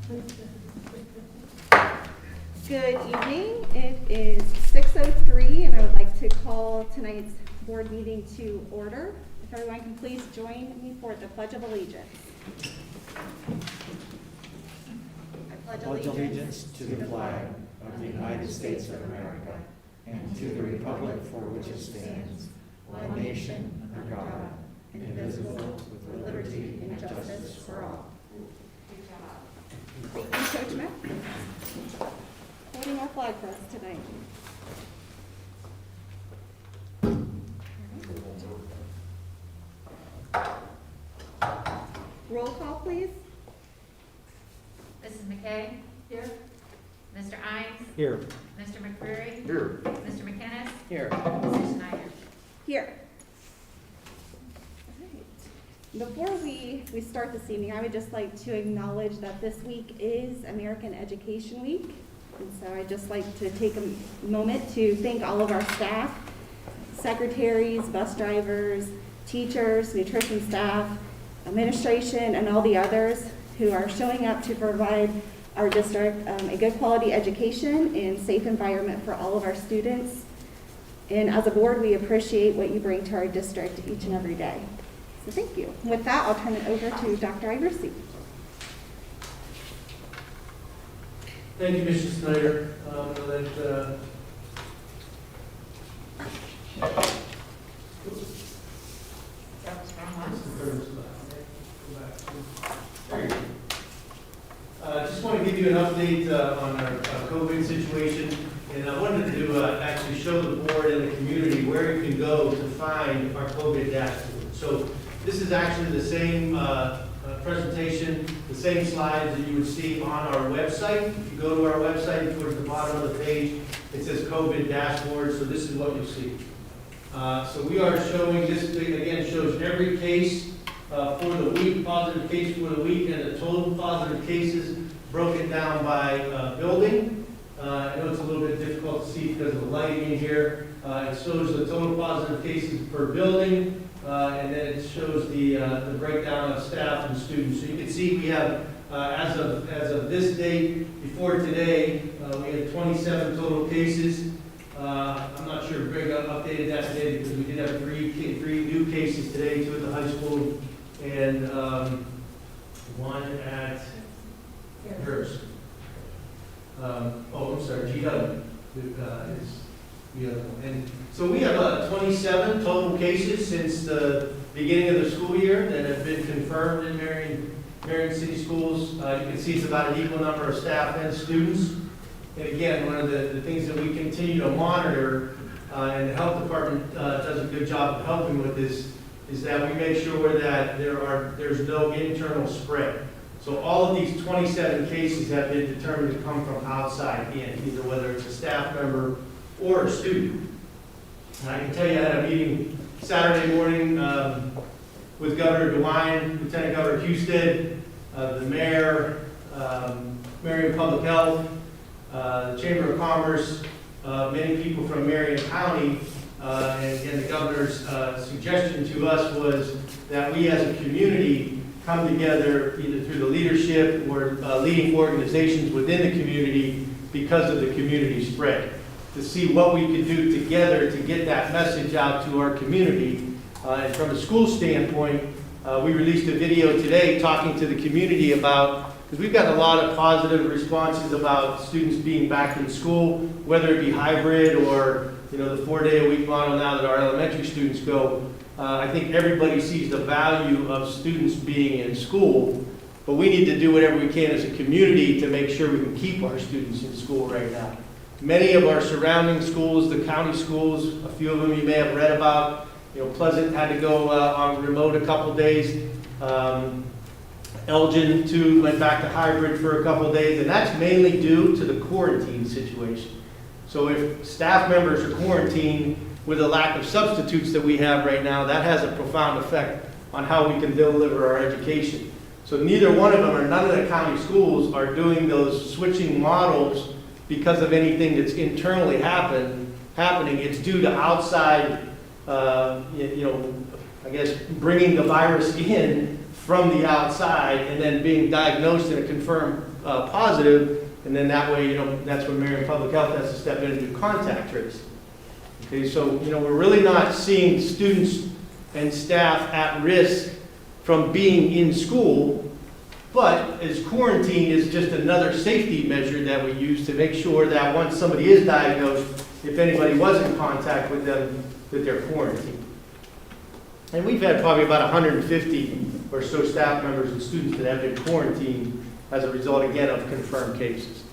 Good evening. It is 6:03 and I would like to call tonight's board meeting to order. If everyone can please join me for the Pledge of Allegiance. I pledge allegiance to the flag of the United States of America and to the republic for which it stands, one nation under God, indivisible, with liberty and justice for all. Thank you, Coach Matt. Holding our flag for us tonight. Roll call, please. Mrs. McKay? Here. Mr. Imes? Here. Mr. McCreary? Here. Mr. McInnes? Here. Mrs. Schneider? Here. All right. Before we start this evening, I would just like to acknowledge that this week is American Education Week. And so I'd just like to take a moment to thank all of our staff, secretaries, bus drivers, teachers, nutrition staff, administration, and all the others who are showing up to provide our district a good quality education and safe environment for all of our students. And as a board, we appreciate what you bring to our district each and every day. So thank you. With that, I'll turn it over to Dr. Iverson. Thank you, Mrs. Snyder. Just want to give you an update on our COVID situation, and I wanted to actually show the board and the community where you can go to find our COVID dashboard. So this is actually the same presentation, the same slides that you would see on our website. If you go to our website, towards the bottom of the page, it says COVID dashboard, so this is what you'll see. So we are showing, this again shows every case for the week, positive case for the week, and the total positive cases broken down by building. I know it's a little bit difficult to see because of the lighting in here. It shows the total positive cases per building, and then it shows the breakdown of staff and students. So you can see we have, as of this date, before today, we had 27 total cases. I'm not sure if Greg updated that today because we did have three new cases today, 2 at the high school and 1 at Hearst. I'm sorry, GW is the other one. And so we have 27 total cases since the beginning of the school year that have been confirmed in Marion City Schools. You can see it's about an equal number of staff and students. And again, one of the things that we continue to monitor, and the health department does a good job of helping with this, is that we make sure that there's no internal spread. So all of these 27 cases have been determined to come from outside in, either whether it's a staff member or a student. And I can tell you I had a meeting Saturday morning with Governor DeWine, Lieutenant Governor Husted, the mayor, Marion Public Health, the Chamber of Commerce, many people from Marion County, and the governor's suggestion to us was that we as a community come together either through the leadership or leading organizations within the community because of the community spread, to see what we could do together to get that message out to our community. And from a school standpoint, we released a video today talking to the community about, because we've got a lot of positive responses about students being back in school, whether it be hybrid or the 4-day-a-week model now that our elementary students go. I think everybody sees the value of students being in school, but we need to do whatever we can as a community to make sure we can keep our students in school right now. Many of our surrounding schools, the county schools, a few of them you may have read about, Pleasant had to go on remote a couple days. Elgin, too, went back to hybrid for a couple of days, and that's mainly due to the quarantine situation. So if staff members are quarantined with a lack of substitutes that we have right now, that has a profound effect on how we can deliver our education. So neither one of them or none of the county schools are doing those switching models because of anything that's internally happening. It's due to outside, I guess, bringing the virus in from the outside and then being diagnosed in a confirmed positive, and then that way, that's when Marion Public Health has to step in and do contact tracing. Okay, so, we're really not seeing students and staff at risk from being in school, but as quarantine is just another safety measure that we use to make sure that once somebody is diagnosed, if anybody was in contact with them, that they're quarantined. And we've had probably about 150 or so staff members and students that have been quarantined as a result, again, of confirmed cases.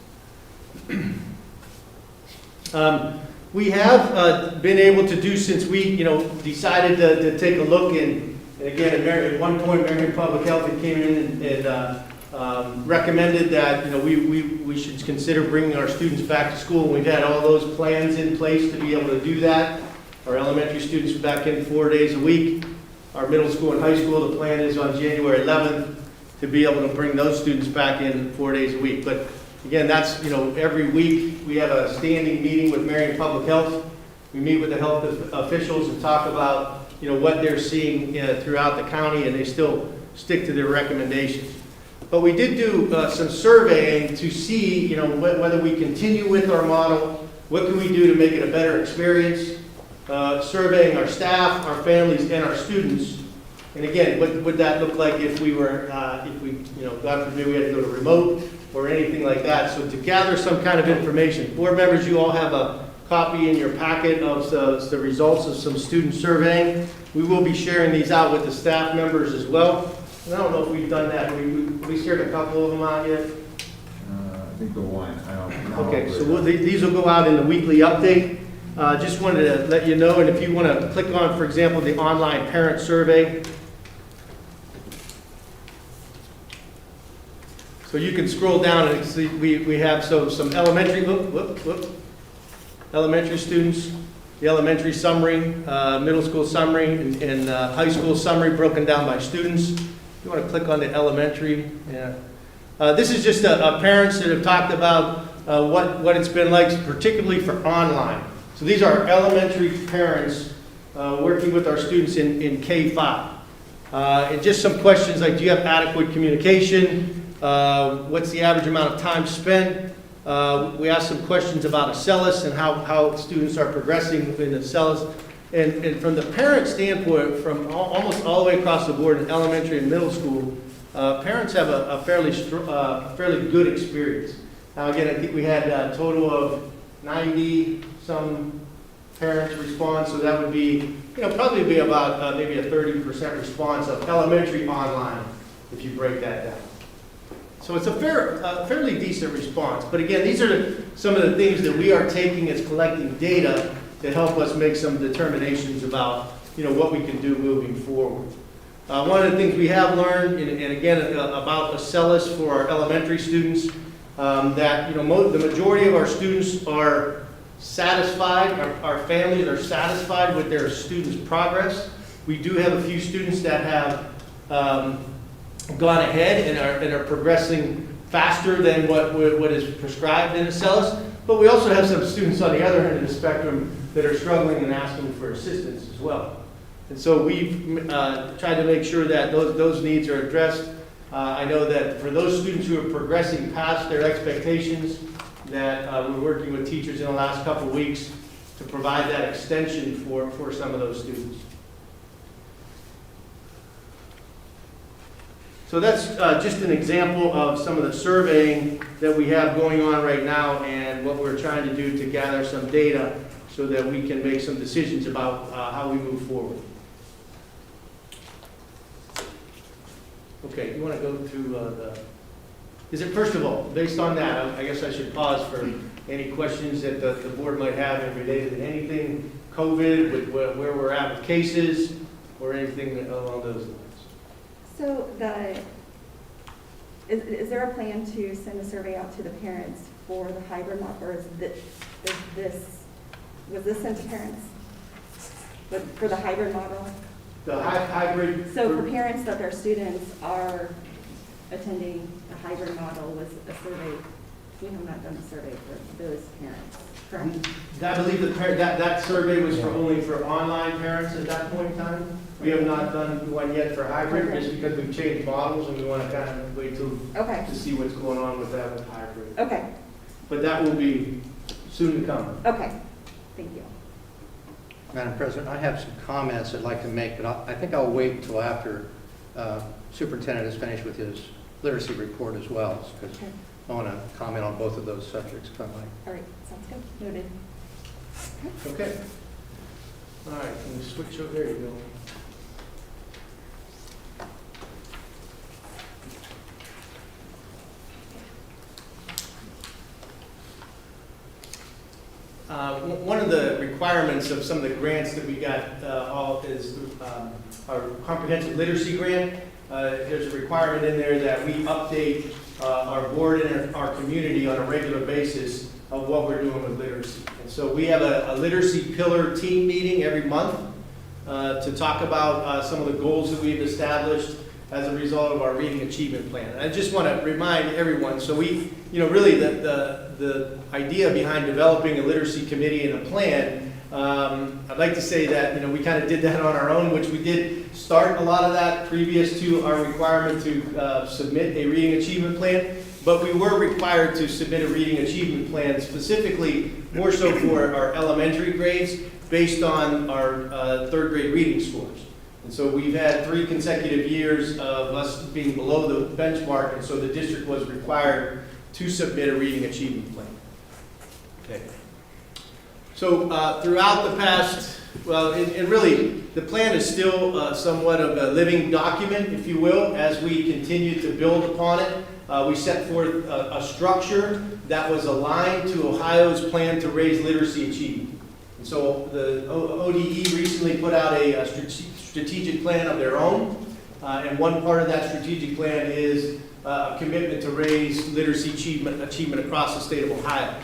We have been able to do, since we, decided to take a look, and again, at one point, Marion Public Health had came in and recommended that, we should consider bringing our students back to school. And we've had all those plans in place to be able to do that. Our elementary students are back in 4 days a week. Our middle school and high school, the plan is on January 11th to be able to bring those students back in 4 days a week. But again, that's, every week we have a standing meeting with Marion Public Health. We meet with the health officials and talk about, what they're seeing throughout the county, and they still stick to their recommendations. But we did do some surveying to see, whether we continue with our model, what can we do to make it a better experience, surveying our staff, our families, and our students. And again, what would that look like if we were, God forbid we had to go to remote or anything like that. So to gather some kind of information, board members, you all have a copy in your packet of the results of some student surveying. We will be sharing these out with the staff members as well. And I don't know if we've done that. We shared a couple of them out yet. I think the one. I don't know. Okay, so these will go out in the weekly update. Just wanted to let you know, and if you want to click on, for example, the online parent survey. So you can scroll down and see we have some elementary, elementary students, the elementary summary, middle school summary, and high school summary broken down by students. You want to click on the elementary. Yeah. This is just parents that have talked about what it's been like, particularly for online. So these are elementary parents working with our students in K-5. And just some questions like, do you have adequate communication? What's the average amount of time spent? We asked some questions about ACELUS and how students are progressing in ACELUS. And from the parent standpoint, from almost all the way across the board in elementary and middle school, parents have a fairly good experience. Now again, I think we had a total of 90 some parents respond, so that would be, probably be about maybe a 30% response of elementary online, if you break that down. So it's a fairly decent response. But again, these are some of the things that we are taking as collecting data to help us make some determinations about, what we can do moving forward. One of the things we have learned, and again, about ACELUS for our elementary students, that, the majority of our students are satisfied, our families are satisfied with their students' progress. We do have a few students that have gone ahead and are progressing faster than what is prescribed in ACELUS, but we also have some students on the other end of the spectrum that are struggling and asking for assistance as well. And so we've tried to make sure that those needs are addressed. I know that for those students who are progressing past their expectations, that we're working with teachers in the last couple of weeks to provide that extension for some of those students. So that's just an example of some of the surveying that we have going on right now and what we're trying to do to gather some data so that we can make some decisions about how we move forward. Okay, you want to go through is it, first of all, based on that, I guess I should pause for any questions that the board might have related to anything COVID, with where we're at with cases, or anything along those lines. So is there a plan to send a survey out to the parents for the hybrid model, or was this sent to parents for the hybrid model? The hybrid. So for parents that their students are attending a hybrid model, was a survey We have not done a survey for those parents, correct? I believe that survey was only for online parents at that point in time. We have not done one yet for hybrid, Okay. just because we've changed models and we want to kind of wait till, Okay, to see what's going on with that with hybrid. okay, But that will be soon to come. okay. Thank you. Madam President, I have some comments I'd like to make, but I think I'll wait until after Superintendent is finished with his literacy report as well, because Okay. I want to comment on both of those subjects, if I might. All right, sounds good. Noted. Okay. All right, can we switch over? There you go. One of the requirements of some of the grants that we got all is our comprehensive literacy grant. There's a requirement in there that we update our board and our community on a regular basis of what we're doing with literacy. And so we have a literacy pillar team meeting every month to talk about some of the goals that we've established as a result of our reading achievement plan. And I just want to remind everyone, so we, really the idea behind developing a literacy committee and a plan, I'd like to say that, we kind of did that on our own, which we did start a lot of that previous to our requirement to submit a reading achievement plan, but we were required to submit a reading achievement plan specifically more so for our elementary grades based on our third grade reading scores. And so we've had 3 consecutive years of us being below the benchmark, and so the district was required to submit a reading achievement plan. Okay. So throughout the past, and really, the plan is still somewhat of a living document, if you will, as we continue to build upon it. We set forth a structure that was aligned to Ohio's plan to raise literacy achievement. And so the ODE recently put out a strategic plan of their own, and one part of that strategic plan is a commitment to raise literacy achievement across the state of Ohio.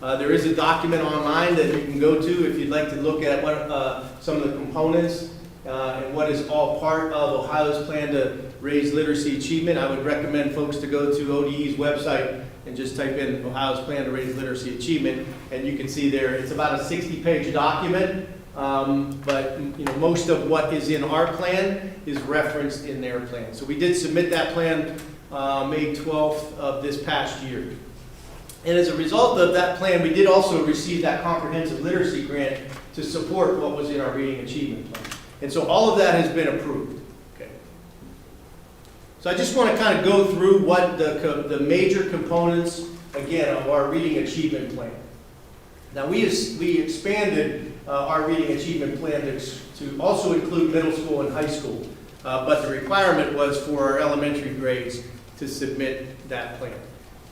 There is a document online that you can go to if you'd like to look at what some of the components and what is all part of Ohio's plan to raise literacy achievement. I would recommend folks to go to ODE's website and just type in Ohio's plan to raise literacy achievement, and you can see there it's about a 60-page document. But most of what is in our plan is referenced in their plan. So we did submit that plan May 12th of this past year. And as a result of that plan, we did also receive that comprehensive literacy grant to support what was in our reading achievement plan. And so all of that has been approved. Okay. So I just want to kind of go through what the major components, again, of our reading achievement plan. Now we expanded our reading achievement plan to also include middle school and high school, but the requirement was for our elementary grades to submit that plan.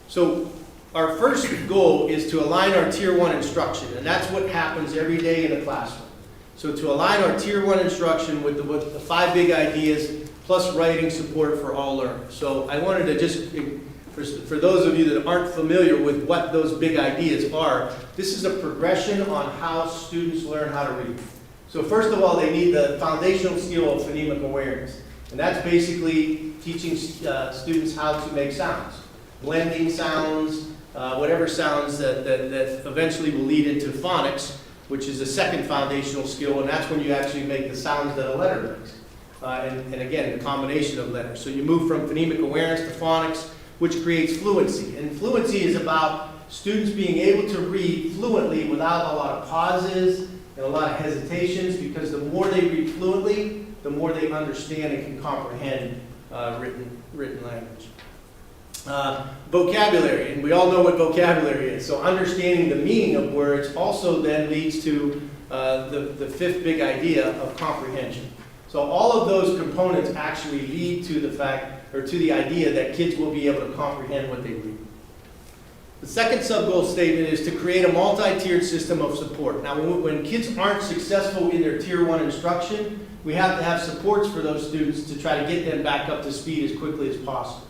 So our first goal is to align our Tier 1 instruction, and that's what happens every day in the classroom. So to align our Tier 1 instruction with the 5 big ideas, plus writing support for all learners. So I wanted to just, for those of you that aren't familiar with what those big ideas are, this is a progression on how students learn how to read. So first of all, they need the foundational skill of phonemic awareness. And that's basically teaching students how to make sounds, blending sounds, whatever sounds that eventually will lead into phonics, which is the second foundational skill, and that's when you actually make the sounds that a letter makes. And again, the combination of letters. So you move from phonemic awareness to phonics, which creates fluency. And fluency is about students being able to read fluently without a lot of pauses and a lot of hesitations, because the more they read fluently, the more they understand and can comprehend written language. Vocabulary, and we all know what vocabulary is. So understanding the meaning of words also then leads to the 5th big idea of comprehension. So all of those components actually lead to the fact, or to the idea that kids will be able to comprehend what they read. The second sub-goal statement is to create a multi-tiered system of support. Now, when kids aren't successful in their Tier 1 instruction, we have to have supports for those students to try to get them back up to speed as quickly as possible.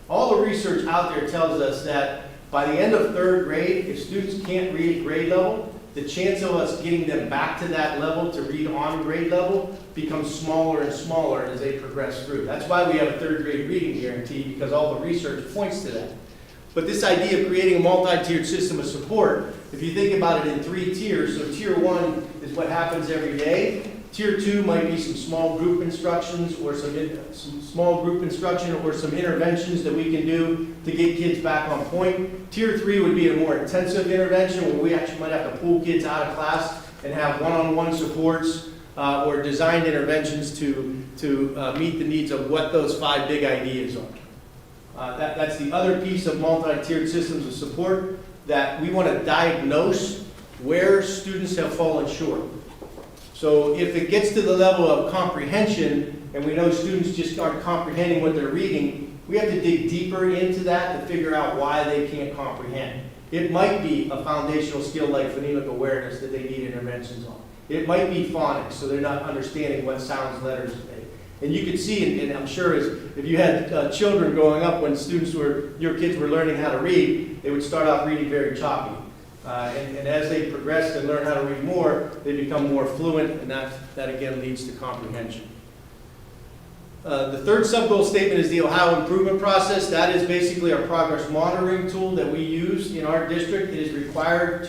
All the research out there tells us that by the end of 3rd grade, if students can't read at grade level, the chance of us getting them back to that level to read on grade level becomes smaller and smaller as they progress through. That's why we have a 3rd grade reading guarantee, because all the research points to that. But this idea of creating a multi-tiered system of support, if you think about it in 3 tiers, so tier 1 is what happens every day. Tier 2 might be some small group instructions or some small group instruction or some interventions that we can do to get kids back on point. Tier 3 would be a more intensive intervention where we actually might have to pull kids out of class and have one-on-one supports or designed interventions to meet the needs of what those 5 big ideas are. That's the other piece of multi-tiered systems of support, that we want to diagnose where students have fallen short. So if it gets to the level of comprehension, and we know students just aren't comprehending what they're reading, we have to dig deeper into that to figure out why they can't comprehend. It might be a foundational skill like phonemic awareness that they need interventions on. It might be phonics, so they're not understanding what sounds, letters make. And you could see, and I'm sure if you had children growing up when your kids were learning how to read, they would start off reading very choppy. And as they progress and learn how to read more, they become more fluent, and that again leads to comprehension. The third sub-goal statement is the Ohio Improvement Process. That is basically our progress monitoring tool that we use in our district. It is required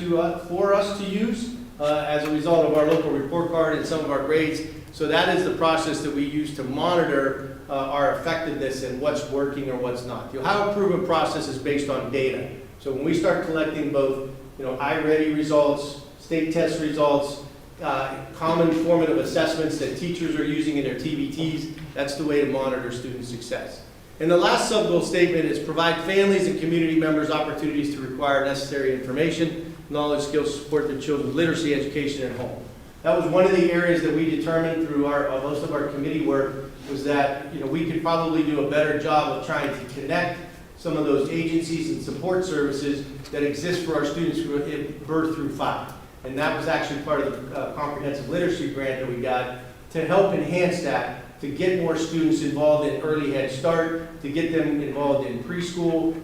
for us to use as a result of our local report card and some of our grades. So that is the process that we use to monitor our effectiveness and what's working or what's not. The Ohio Improvement Process is based on data. So when we start collecting both iReady results, state test results, common formative assessments that teachers are using in their TBTs, that's the way to monitor student success. And the last sub-goal statement is provide families and community members opportunities to acquire necessary information, knowledge, skills to support their children's literacy education at home. That was one of the areas that we determined through most of our committee work, was that we could probably do a better job of trying to connect some of those agencies and support services that exist for our students who are in birth through 5. And that was actually part of the comprehensive literacy grant that we got to help enhance that, to get more students involved in early Head Start, to get them involved in preschool,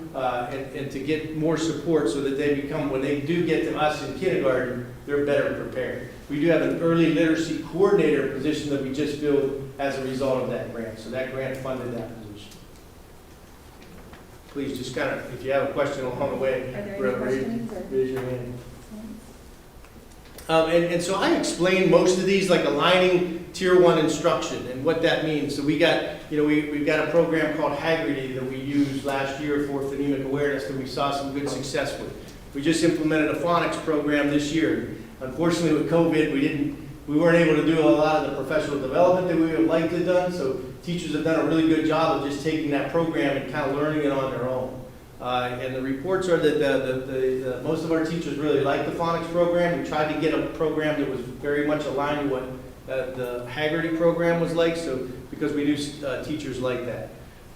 and to get more support so that they become, when they do get to us in kindergarten, they're better prepared. We do have an early literacy coordinator position that we just filled as a result of that grant. So that grant funded that position. Please just kind of, if you have a question along the way, Are there any questions? raise your hand. And so I explained most of these, like aligning tier 1 instruction and what that means. So we got, we've got a program called Haggerty that we used last year for phonemic awareness that we saw some good success with. We just implemented a phonics program this year. Unfortunately, with COVID, we weren't able to do a lot of the professional development that we would have liked to have done. So teachers have done a really good job of just taking that program and kind of learning it on their own. And the reports are that most of our teachers really like the phonics program. We tried to get a program that was very much aligned to what the Haggerty program was like, so because we knew teachers like that.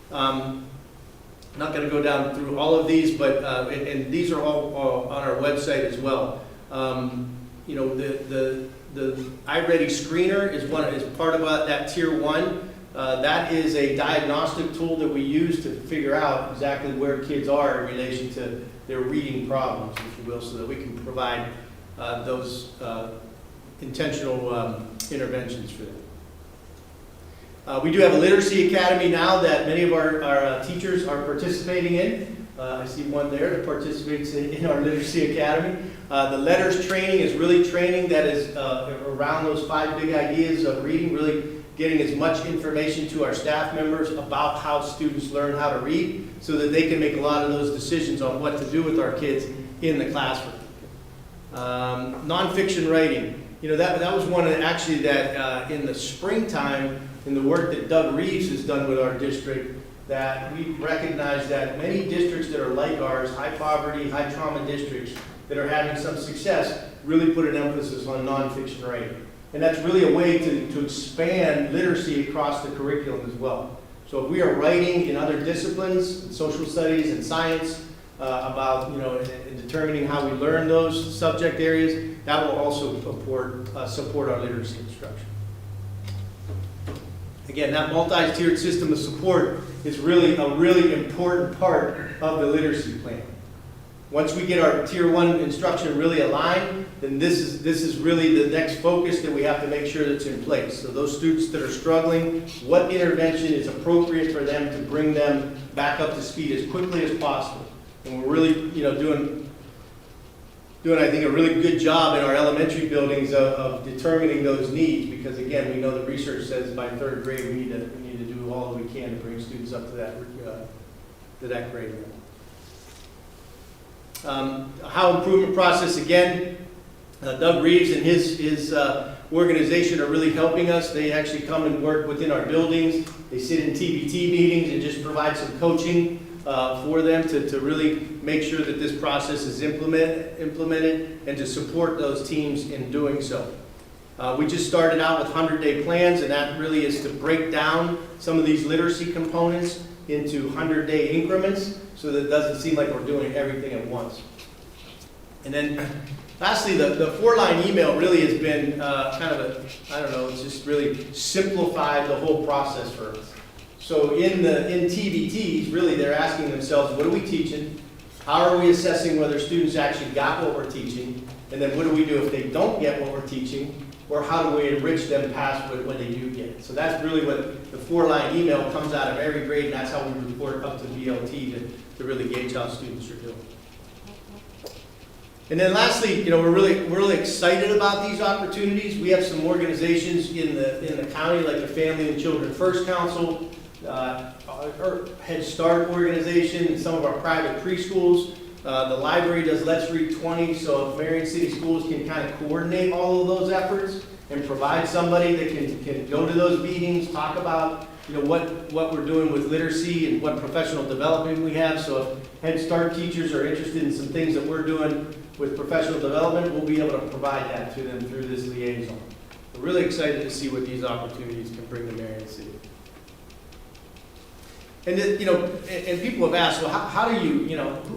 Not going to go down through all of these, but and these are all on our website as well. The iReady screener is part of that tier 1. That is a diagnostic tool that we use to figure out exactly where kids are in relation to their reading problems, if you will, so that we can provide those intentional interventions for them. We do have a literacy academy now that many of our teachers are participating in. I see one there that participates in our literacy academy. The letters training is really training that is around those 5 big ideas of reading, really getting as much information to our staff members about how students learn how to read so that they can make a lot of those decisions on what to do with our kids in the classroom. Nonfiction writing. That was one actually that in the springtime, in the work that Doug Reeves has done with our district, that we recognize that many districts that are like ours, high poverty, high trauma districts that are having some success, really put an emphasis on nonfiction writing. And that's really a way to expand literacy across the curriculum as well. So if we are writing in other disciplines, in social studies and science, about, in determining how we learn those subject areas, that will also support our literacy instruction. Again, that multi-tiered system of support is really a really important part of the literacy plan. Once we get our tier 1 instruction really aligned, then this is really the next focus that we have to make sure that's in place. So those students that are struggling, what intervention is appropriate for them to bring them back up to speed as quickly as possible. And we're really, doing, I think, a really good job in our elementary buildings of determining those needs, because again, we know the research says by 3rd grade, we need to do all that we can to bring students up to that grade level. How improvement process, again, Doug Reeves and his organization are really helping us. They actually come and work within our buildings. They sit in TBT meetings and just provide some coaching for them to really make sure that this process is implemented and to support those teams in doing so. We just started out with 100-day plans, and that really is to break down some of these literacy components into 100-day increments so that it doesn't seem like we're doing everything at once. And then lastly, the 4-line email really has been it's just really simplified the whole process for us. So in TBTs, really they're asking themselves, what are we teaching? How are we assessing whether students actually got what we're teaching? And then what do we do if they don't get what we're teaching? Or how do we enrich them past when they do get it? So that's really what the 4-line email comes out of every grade, and that's how we report up to BLT to really gauge how students are doing. And then lastly, we're really excited about these opportunities. We have some organizations in the county, like the Family and Children First Council, our Head Start organization, and some of our private preschools. The library does Let's Read 20, so if Marion City Schools can kind of coordinate all of those efforts and provide somebody that can go to those meetings, talk about what we're doing with literacy and what professional development we have. So if Head Start teachers are interested in some things that we're doing with professional development, we'll be able to provide that to them through this liaison. We're really excited to see what these opportunities can bring to Marion City. And and people have asked, well, how do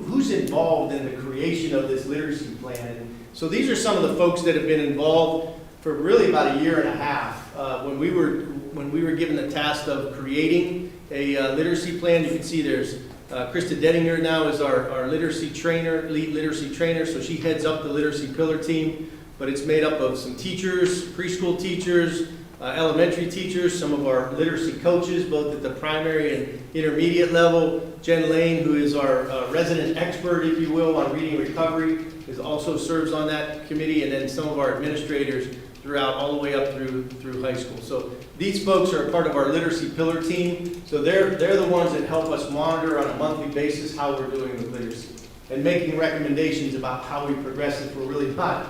who's involved in the creation of this literacy plan? And so these are some of the folks that have been involved for really about a year and a half. When we were given the task of creating a literacy plan, you can see there's Krista Dettinger now is our literacy trainer, lead literacy trainer, so she heads up the literacy pillar team. But it's made up of some teachers, preschool teachers, elementary teachers, some of our literacy coaches, both at the primary and intermediate level. Jen Lane, who is our resident expert, if you will, on reading recovery, also serves on that committee, and then some of our administrators throughout, all the way up through high school. So these folks are a part of our literacy pillar team. So they're the ones that help us monitor on a monthly basis how we're doing with literacy and making recommendations about how we progress if we're really not,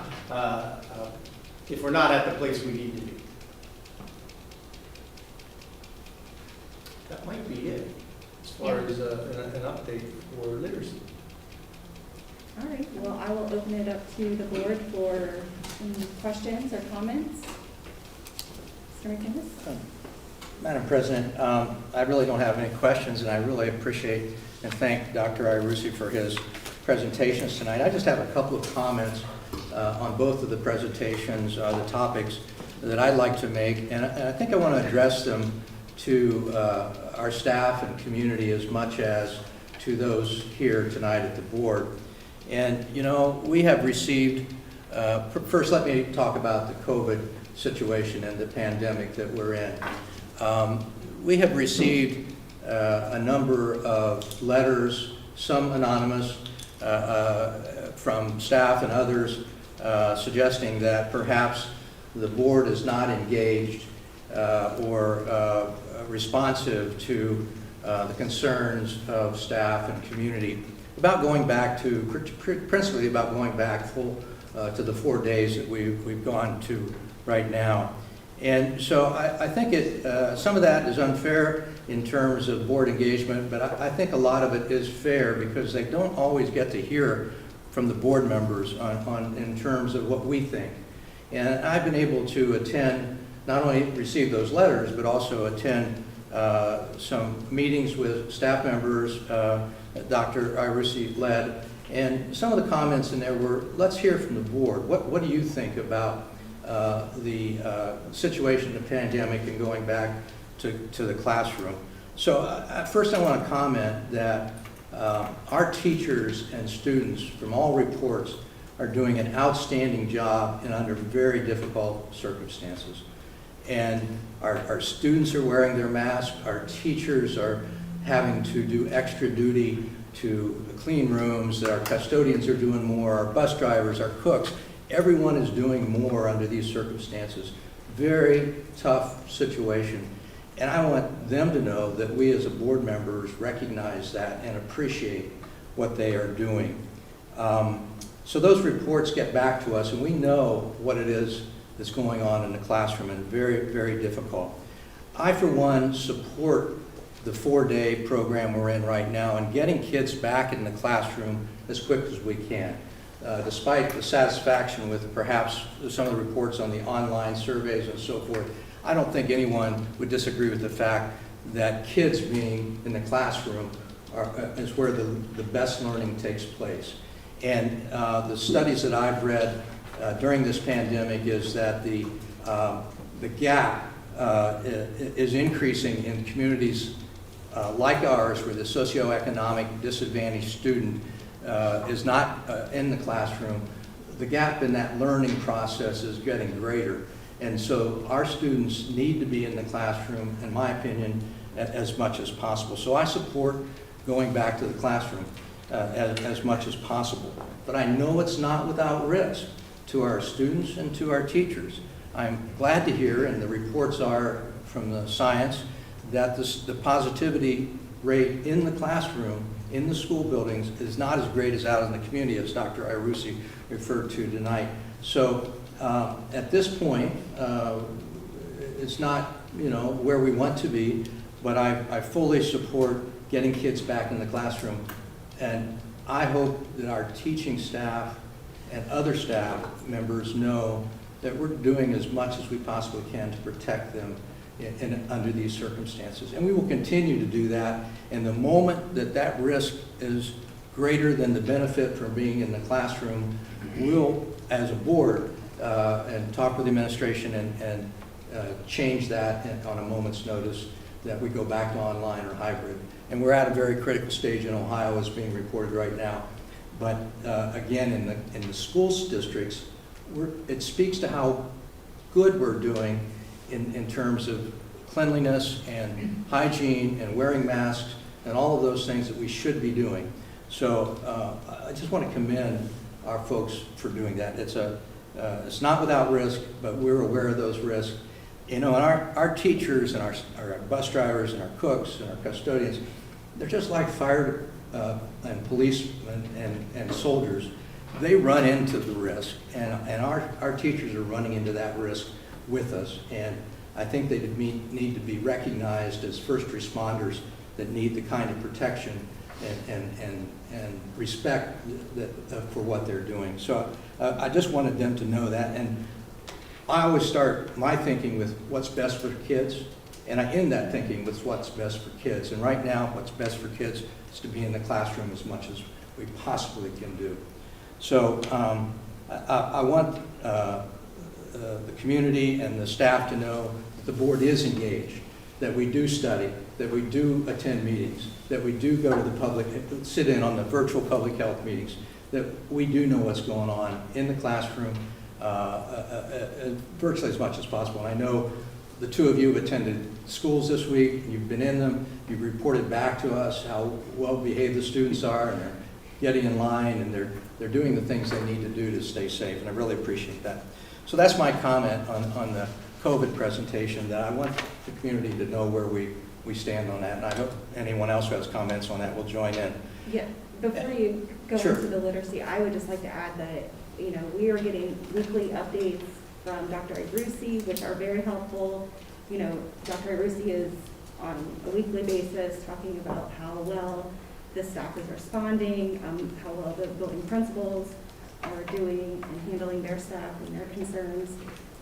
if we're not at the place we need to be. That might be it as far as an update for literacy. All right, well, I will open it up to the board for any questions or comments. Mr. McInnes? Madam President, I really don't have any questions, and I really appreciate and thank Dr. Irucci for his presentations tonight. I just have a couple of comments on both of the presentations, the topics that I'd like to make, and I think I want to address them to our staff and community as much as to those here tonight at the board. And, we have received, first let me talk about the COVID situation and the pandemic that we're in. We have received a number of letters, some anonymous, from staff and others, suggesting that perhaps the board is not engaged or responsive to the concerns of staff and community about going back to, principally about going back to the 4 days that we've gone to right now. And so I think some of that is unfair in terms of board engagement, but I think a lot of it is fair because they don't always get to hear from the board members in terms of what we think. And I've been able to attend, not only receive those letters, but also attend some meetings with staff members Dr. Irucci led. And some of the comments in there were, let's hear from the board. What do you think about the situation of the pandemic and going back to the classroom? So first I want to comment that our teachers and students from all reports are doing an outstanding job and under very difficult circumstances. And our students are wearing their masks, our teachers are having to do extra duty to clean rooms, that our custodians are doing more, our bus drivers, our cooks. Everyone is doing more under these circumstances. Very tough situation. And I want them to know that we as a board members recognize that and appreciate what they are doing. So those reports get back to us, and we know what it is that's going on in the classroom, and very, very difficult. I, for one, support the 4-day program we're in right now and getting kids back in the classroom as quick as we can. Despite the satisfaction with perhaps some of the reports on the online surveys and so forth, I don't think anyone would disagree with the fact that kids being in the classroom is where the best learning takes place. And the studies that I've read during this pandemic is that the gap is increasing in communities like ours, where the socioeconomic disadvantaged student is not in the classroom. The gap in that learning process is getting greater. And so our students need to be in the classroom, in my opinion, as much as possible. So I support going back to the classroom as much as possible. But I know it's not without risk to our students and to our teachers. I'm glad to hear, and the reports are from the science, that the positivity rate in the classroom, in the school buildings, is not as great as out in the community, as Dr. Irucci referred to tonight. So at this point, it's not, where we want to be, but I fully support getting kids back in the classroom. And I hope that our teaching staff and other staff members know that we're doing as much as we possibly can to protect them under these circumstances. And we will continue to do that. And the moment that risk is greater than the benefit from being in the classroom, we'll, as a board, and talk with the administration and change that on a moment's notice, that we go back to online or hybrid. And we're at a very critical stage in Ohio, as being reported right now. But again, in the school districts, it speaks to how good we're doing in terms of cleanliness and hygiene and wearing masks and all of those things that we should be doing. So I just want to commend our folks for doing that. It's not without risk, but we're aware of those risks. And our teachers and our bus drivers and our cooks and our custodians, they're just like fire and police and soldiers. They run into the risk, and our teachers are running into that risk with us. And I think they need to be recognized as first responders that need the kind of protection and respect for what they're doing. So I just wanted them to know that. And I always start my thinking with what's best for kids, and I end that thinking with what's best for kids. And right now, what's best for kids is to be in the classroom as much as we possibly can do. So I want the community and the staff to know that the board is engaged, that we do study, that we do attend meetings, that we do go to the public, sit in on the virtual public health meetings, that we do know what's going on in the classroom virtually as much as possible. And I know the two of you have attended schools this week, you've been in them, you've reported back to us how well behaved the students are, and they're getting in line, and they're doing the things they need to do to stay safe, and I really appreciate that. So that's my comment on the COVID presentation, that I want the community to know where we stand on that, and I hope anyone else who has comments on that will join in. Yeah, before you go Sure. into the literacy, I would just like to add that, we are getting weekly updates from Dr. Irucci, which are very helpful. Dr. Irucci is on a weekly basis talking about how well the staff is responding, how well the building principals are doing and handling their staff and their concerns.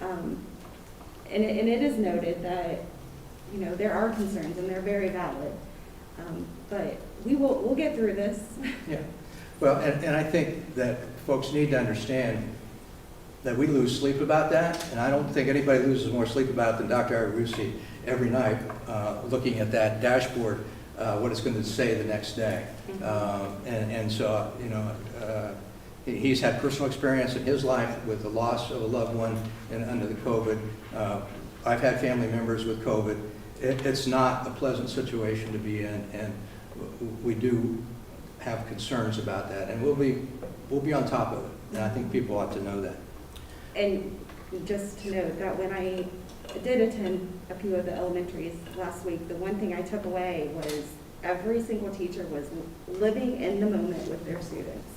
And it is noted that, there are concerns and they're very valid. But we'll get through this. Yeah. Well, and I think that folks need to understand that we lose sleep about that, and I don't think anybody loses more sleep about it than Dr. Irucci every night, looking at that dashboard, what it's going to say the next day. And so, he's had personal experience in his life with the loss of a loved one under the COVID. I've had family members with COVID. It's not a pleasant situation to be in, and we do have concerns about that, and we'll be on top of it, and I think people ought to know that. And just to note that when I did attend a few of the elementaries last week, the one thing I took away was every single teacher was living in the moment with their students.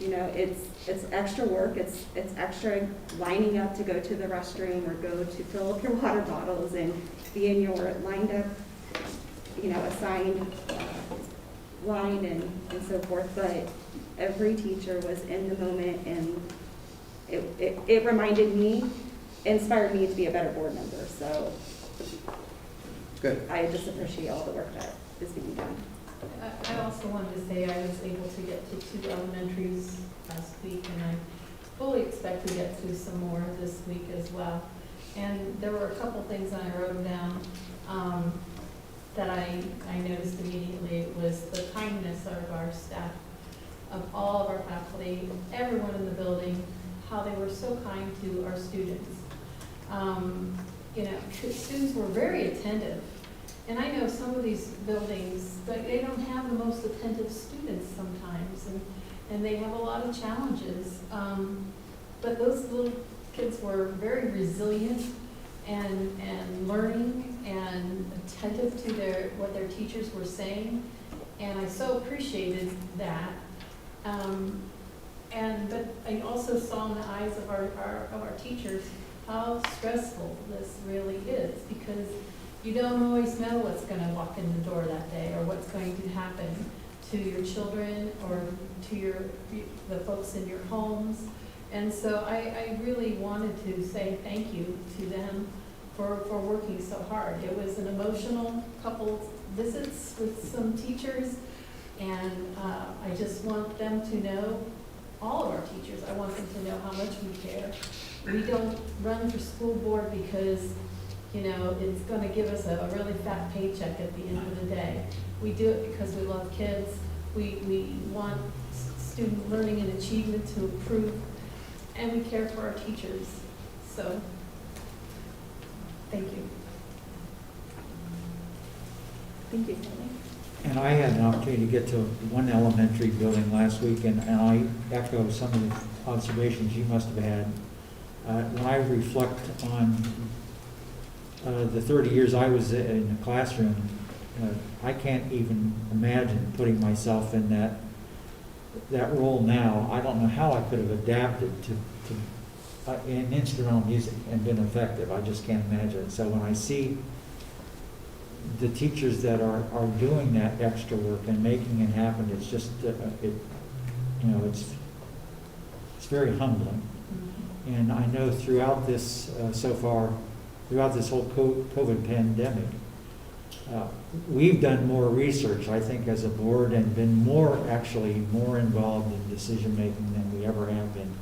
You know, it's extra work, it's extra lining up to go to the restroom or go to fill up your water bottles and be in your lined up, you know, assigned line and so forth, but every teacher was in the moment, and it reminded me, inspired me to be a better board member, so Good. I just appreciate all the work that is being done. I also wanted to say I was able to get to 2 elementaries last week, and I fully expect to get to some more this week as well. And there were a couple things I wrote down that I noticed immediately. It was the kindness of our staff, of all of our faculty, everyone in the building, how they were so kind to our students. You know, students were very attentive. And I know some of these buildings, they don't have the most attentive students sometimes, and they have a lot of challenges. But those little kids were very resilient and learning and attentive to what their teachers were saying. And I so appreciated that. But I also saw in the eyes of our teachers how stressful this really is, because you don't always know what's going to walk in the door that day, or what's going to happen to your children or to the folks in your homes. And so I really wanted to say thank you to them for working so hard. It was an emotional couple visits with some teachers, and I just want them to know, all of our teachers, I want them to know how much we care. We don't run for school board because, you know, it's going to give us a really fat paycheck at the end of the day. We do it because we love kids. We want student learning and achievement to improve, and we care for our teachers. So, thank you. Thank you, Sally. And I had an opportunity to get to one elementary building last week, and I echo some of the observations you must have had. When I reflect on the 30 years I was in the classroom, I can't even imagine putting myself in that role now. I don't know how I could have adapted to in instrumental music and been effective. I just can't imagine it. So when I see the teachers that are doing that extra work and making it happen, it's just it's very humbling. And I know throughout this so far, throughout this whole COVID pandemic, we've done more research, I think, as a board, and been more involved in decision making than we ever have been.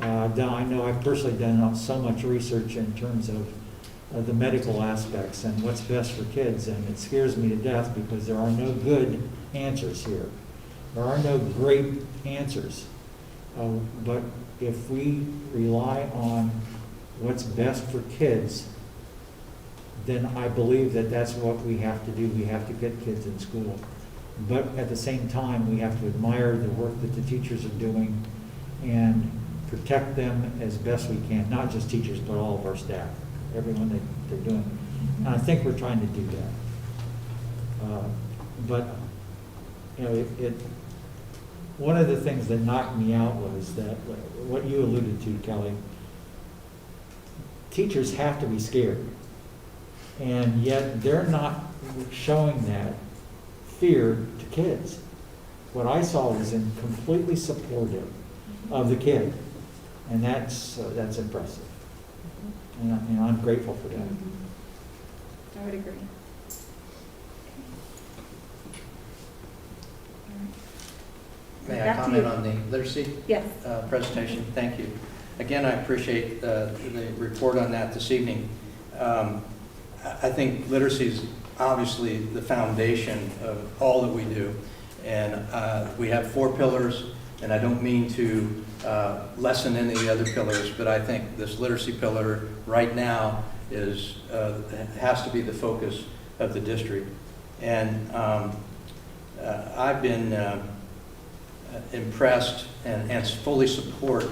I know I've personally done so much research in terms of the medical aspects and what's best for kids, and it scares me to death because there are no good answers here. There are no great answers. But if we rely on what's best for kids, then I believe that that's what we have to do. We have to get kids in school. But at the same time, we have to admire the work that the teachers are doing and protect them as best we can, not just teachers, but all of our staff, everyone that they're doing. And I think we're trying to do that. But, you know, one of the things that knocked me out was that, what you alluded to, Kelly, teachers have to be scared. And yet they're not showing that fear to kids. What I saw was completely supportive of the kid. And that's impressive. And I'm grateful for that. I would agree. May I Back to comment you. on the literacy Yes. presentation? Thank you. Again, I appreciate the report on that this evening. I think literacy is obviously the foundation of all that we do. And we have 4 pillars, and I don't mean to lessen any of the other pillars, but I think this literacy pillar right now has to be the focus of the district. And I've been impressed and fully support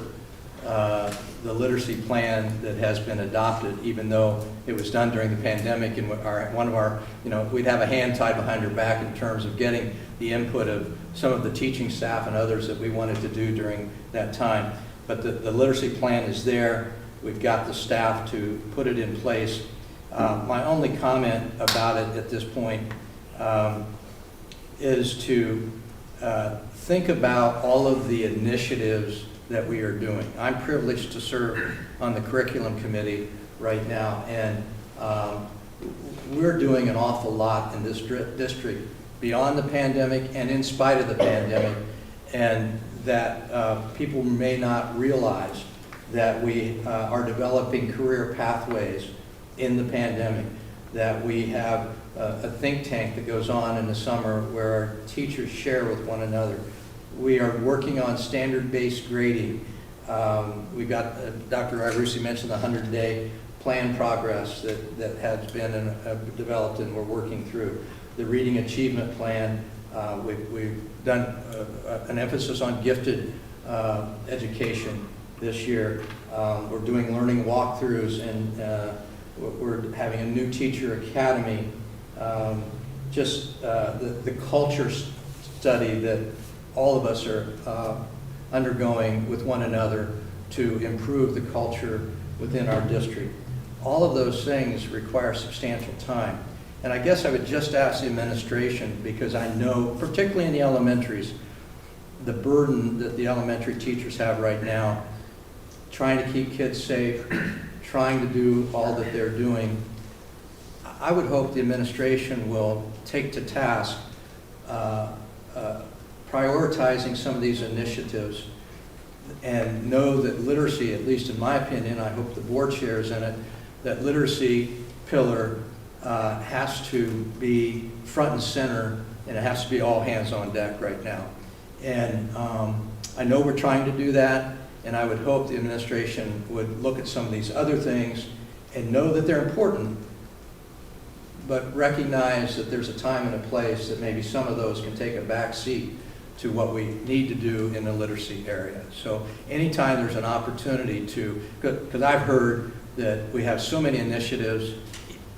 the literacy plan that has been adopted, even though it was done during the pandemic, and one of our, we'd have a hand tied behind our back in terms of getting the input of some of the teaching staff and others that we wanted to do during that time. But the literacy plan is there. We've got the staff to put it in place. My only comment about it at this point is to think about all of the initiatives that we are doing. I'm privileged to serve on the curriculum committee right now, and we're doing an awful lot in this district beyond the pandemic and in spite of the pandemic, and that people may not realize that we are developing career pathways in the pandemic, that we have a think tank that goes on in the summer where our teachers share with one another. We are working on standard-based grading. We've got, Dr. Irucci mentioned the 100-day plan progress that has been developed and we're working through. The reading achievement plan, we've done an emphasis on gifted education this year. We're doing learning walkthroughs, and we're having a new teacher academy. Just the culture study that all of us are undergoing with one another to improve the culture within our district. All of those things require substantial time. And I guess I would just ask the administration, because I know, particularly in the elementaries, the burden that the elementary teachers have right now, trying to keep kids safe, trying to do all that they're doing. I would hope the administration will take to task prioritizing some of these initiatives and know that literacy, at least in my opinion, I hope the board shares in it, that literacy pillar has to be front and center, and it has to be all hands on deck right now. And I know we're trying to do that, and I would hope the administration would look at some of these other things and know that they're important, but recognize that there's a time and a place that maybe some of those can take a back seat to what we need to do in the literacy area. So anytime there's an opportunity to, because I've heard that we have so many initiatives,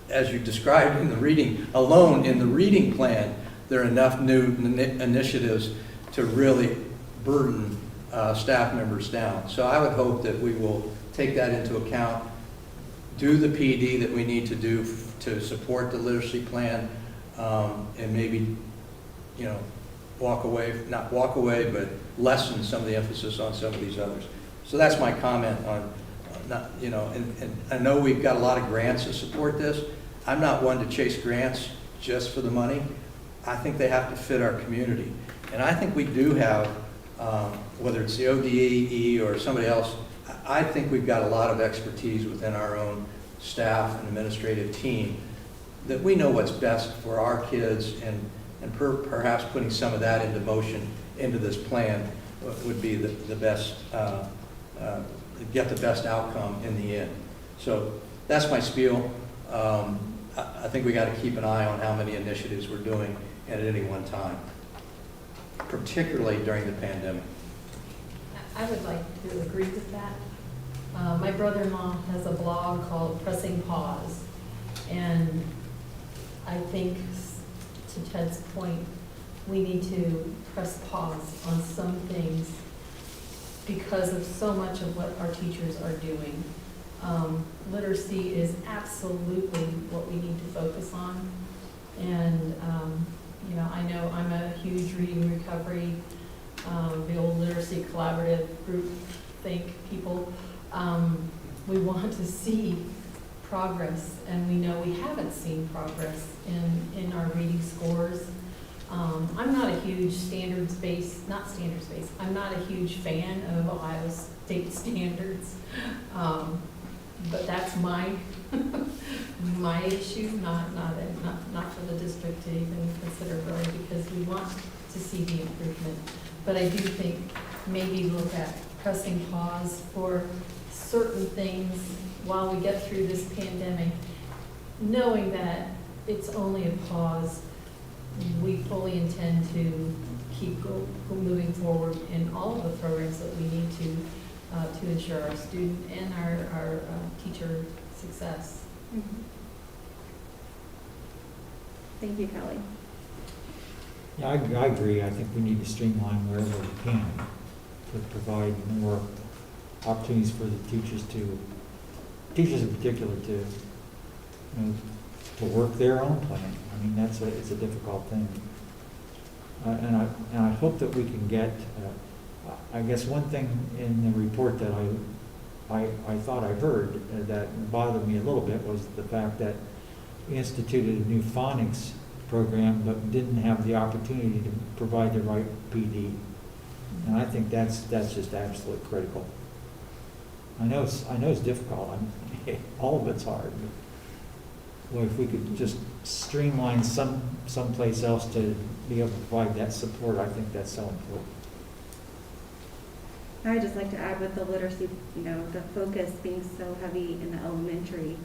as you described in the reading, alone in the reading plan, there are enough new initiatives to really burden staff members down. So I would hope that we will take that into account, do the PD that we need to do to support the literacy plan, and maybe, walk away, not walk away, but lessen some of the emphasis on some of these others. So that's my comment on, not, and I know we've got a lot of grants to support this. I'm not one to chase grants just for the money. I think they have to fit our community. And I think we do have, whether it's the ODE or somebody else, I think we've got a lot of expertise within our own staff and administrative team that we know what's best for our kids, and perhaps putting some of that into motion into this plan would be the best, get the best outcome in the end. So that's my spiel. I think we got to keep an eye on how many initiatives we're doing at any one time, particularly during the pandemic. I would like to agree with that. My brother-in-law has a blog called Pressing Pause, and I think, to Ted's point, we need to press pause on some things because of so much of what our teachers are doing. Literacy is absolutely what we need to focus on. And, I know I'm a huge reading recovery, the old literacy collaborative group think people. We want to see progress, and we know we haven't seen progress in our reading scores. I'm not a huge I'm not a huge fan of Ohio State standards, but that's my issue, not for the district to even consider really, because we want to see the improvement. But I do think maybe look at pressing pause for certain things while we get through this pandemic, knowing that it's only a pause we fully intend to keep moving forward in all of the programs that we need to ensure our student and our teacher success. Thank you, Kelly. Yeah, I agree. I think we need to streamline wherever we can to provide more opportunities for the teachers in particular to work their own plan. I mean, it's a difficult thing. And I hope that we can get, I guess one thing in the report that I thought I heard that bothered me a little bit was the fact that we instituted a new phonics program but didn't have the opportunity to provide the right PD. And I think that's just absolutely critical. I know it's difficult. All of it's hard. But, well, if we could just streamline someplace else to be able to provide that support, I think that's so important. I would just like to add with the literacy, the focus being so heavy in the elementary.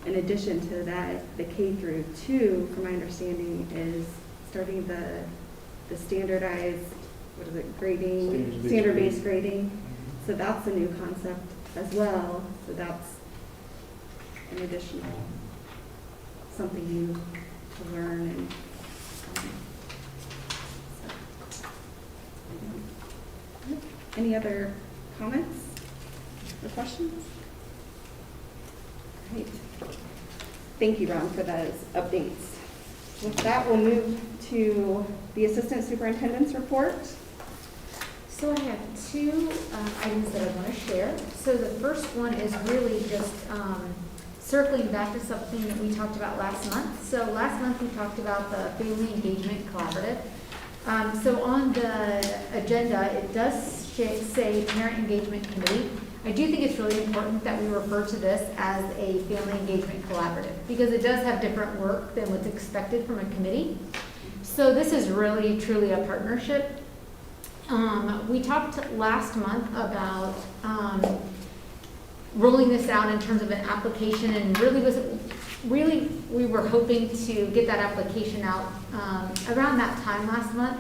In addition to that, the K through 2, from my understanding, is starting the standardized, grading, standard-based grading. So that's a new concept as well. So that's an additional something new to learn. And any other comments or questions? Great. Thank you, Ron, for those updates. With that, we'll move to the Assistant Superintendent's report. So I have two items that I want to share. So the first one is really just circling back to something that we talked about last month. So last month we talked about the Family Engagement Collaborative. So on the agenda, it does say Parent Engagement Committee. I do think it's really important that we refer to this as a Family Engagement Collaborative because it does have different work than what's expected from a committee. So this is really, truly a partnership. We talked last month about rolling this out in terms of an application, and really we were hoping to get that application out around that time last month.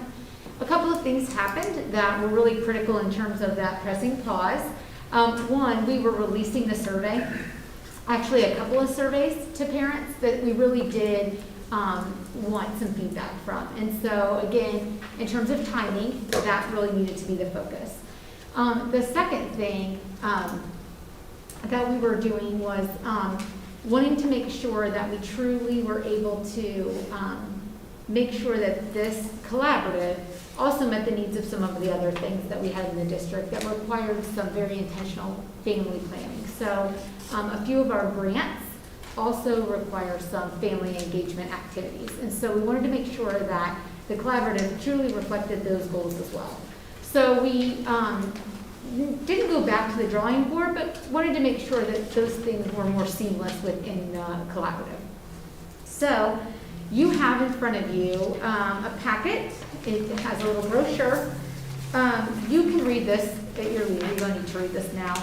A couple of things happened that were really critical in terms of that pressing pause. One, we were releasing the survey, actually a couple of surveys to parents that we really did want some feedback from. And so again, in terms of timing, that really needed to be the focus. The second thing that we were doing was wanting to make sure that we truly were able to make sure that this collaborative also met the needs of some of the other things that we had in the district that required some very intentional family planning. So a few of our grants also require some family engagement activities. And so we wanted to make sure that the collaborative truly reflected those goals as well. So we didn't go back to the drawing board, but wanted to make sure that those things were more seamless within the collaborative. So you have in front of you a packet. It has a little brochure. You can read this at your leisure. You don't need to read this now.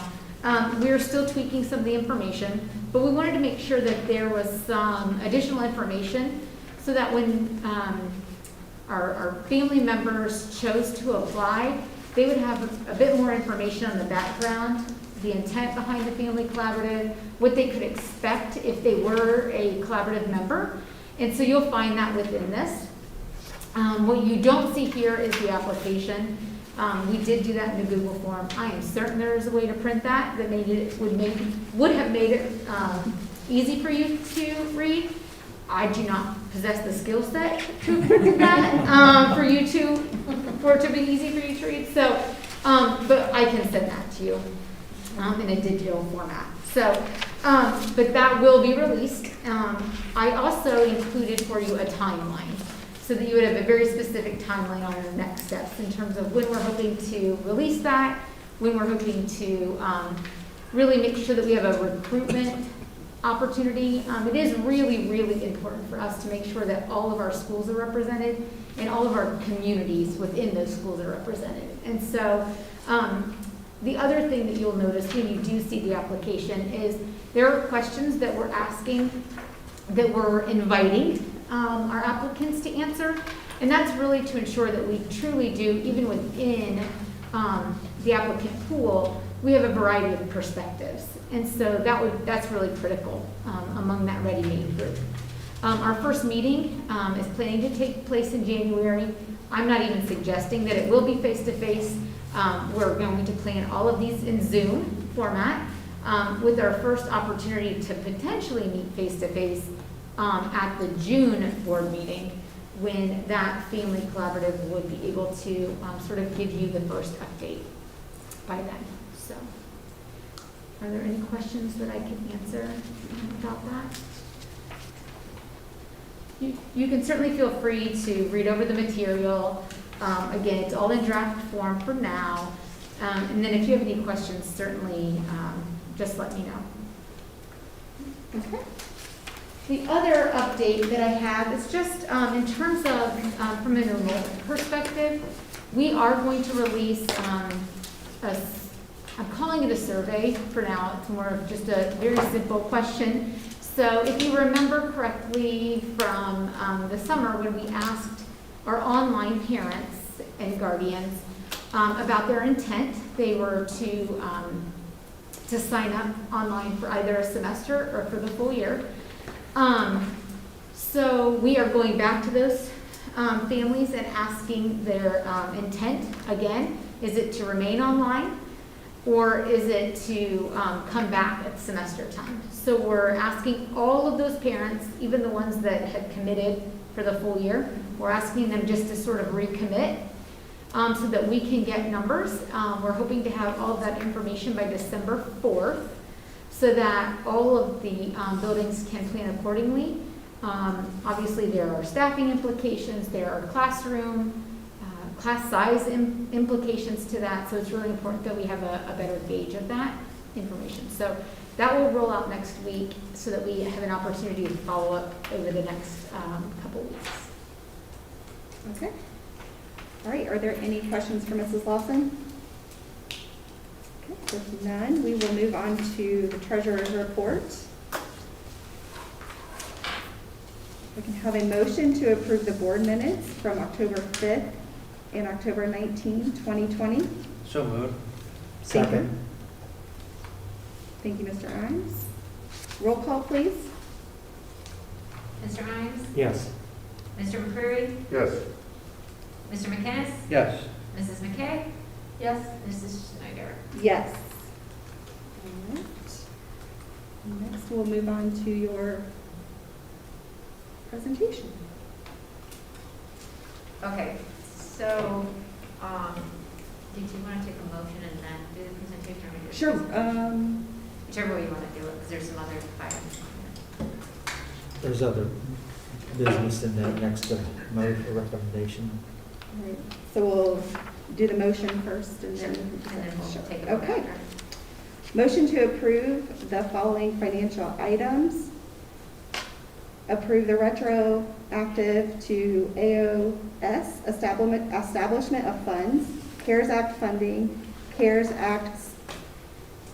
We're still tweaking some of the information, but we wanted to make sure that there was some additional information so that when our family members chose to apply, they would have a bit more information on the background, the intent behind the family collaborative, what they could expect if they were a collaborative member. And so you'll find that within this. What you don't see here is the application. We did do that in the Google form. I am certain there is a way to print that would have made it easy for you to read. I do not possess the skill set to print that for it to be easy for you to read. So, but I can send that to you in a digital format. So, but that will be released. I also included for you a timeline, so that you would have a very specific timeline on our next steps in terms of when we're hoping to release that, when we're hoping to really make sure that we have a recruitment opportunity. It is really, really important for us to make sure that all of our schools are represented and all of our communities within those schools are represented. And so the other thing that you'll notice when you do see the application is there are questions that we're asking, that we're inviting our applicants to answer. And that's really to ensure that we truly do, even within the applicant pool, we have a variety of perspectives. And so that's really critical among that ready-made group. Our first meeting is planning to take place in January. I'm not even suggesting that it will be face-to-face. We're going to plan all of these in Zoom format with our first opportunity to potentially meet face-to-face at the June board meeting, when that family collaborative would be able to sort of give you the first update by then. So, are there any questions that I can answer about that? You can certainly feel free to read over the material. Again, it's all in draft form for now. And then if you have any questions, certainly just let me know. Okay. The other update that I have is just in terms of, from an enrollment perspective, we are going to release I'm calling it a survey for now. It's more of just a very simple question. So if you remember correctly from the summer when we asked our online parents and guardians about their intent, they were to sign up online for either a semester or for the full year. So we are going back to those families and asking their intent again. Is it to remain online, or is it to come back at semester time? So we're asking all of those parents, even the ones that had committed for the full year, we're asking them just to sort of recommit so that we can get numbers. We're hoping to have all of that information by December 4th so that all of the buildings can plan accordingly. Obviously, there are staffing implications, there are classroom, class size implications to that, so it's really important that we have a better gauge of that information. So that will roll out next week so that we have an opportunity to follow up over the next couple weeks. Okay. All right, are there any questions for Mrs. Lawson? Okay, if none, we will move on to the treasurer's report. We can have a motion to approve the board minutes from October 5th and October 19, 2020. So moved. Second. Thank you, Mr. Imes. Roll call, please. Mr. Imes? Yes. Mr. McCreary? Yes. Mr. McInnes? Yes. Mrs. McKay? Yes. Mrs. Schneider? Yes. All right. Next, we'll move on to your presentation. Okay, so, did you want to take a motion and then do the presentation? Or just- Sure. Whichever way you want to do it, because there's some other items on There's other business in that next mode for recommendation. All right, so we'll do the motion first and there. then. And then Sure. we'll take it Okay. after. Motion to approve the following financial items. Approve the retroactive to AOS establishment of funds, CARES Act funding, CARES Act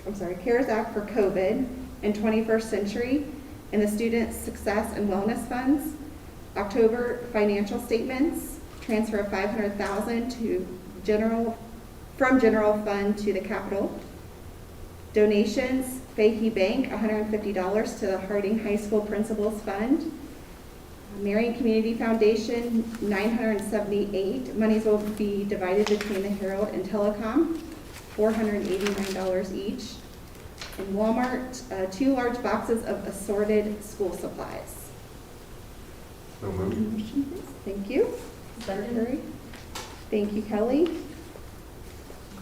for COVID and 21st Century, and the Student Success and Wellness Funds. October financial statements, transfer of $500,000 from general fund to the capital. Donations, Fahey Bank, $150 to the Harding High School Principals Fund. Marion Community Foundation, $978. Monies will be divided between the Herald and Telecom, $489 each. And Walmart, 2 large boxes of assorted school supplies. So moved. Motion, please. Thank you. Secretary. Thank you, Kelly.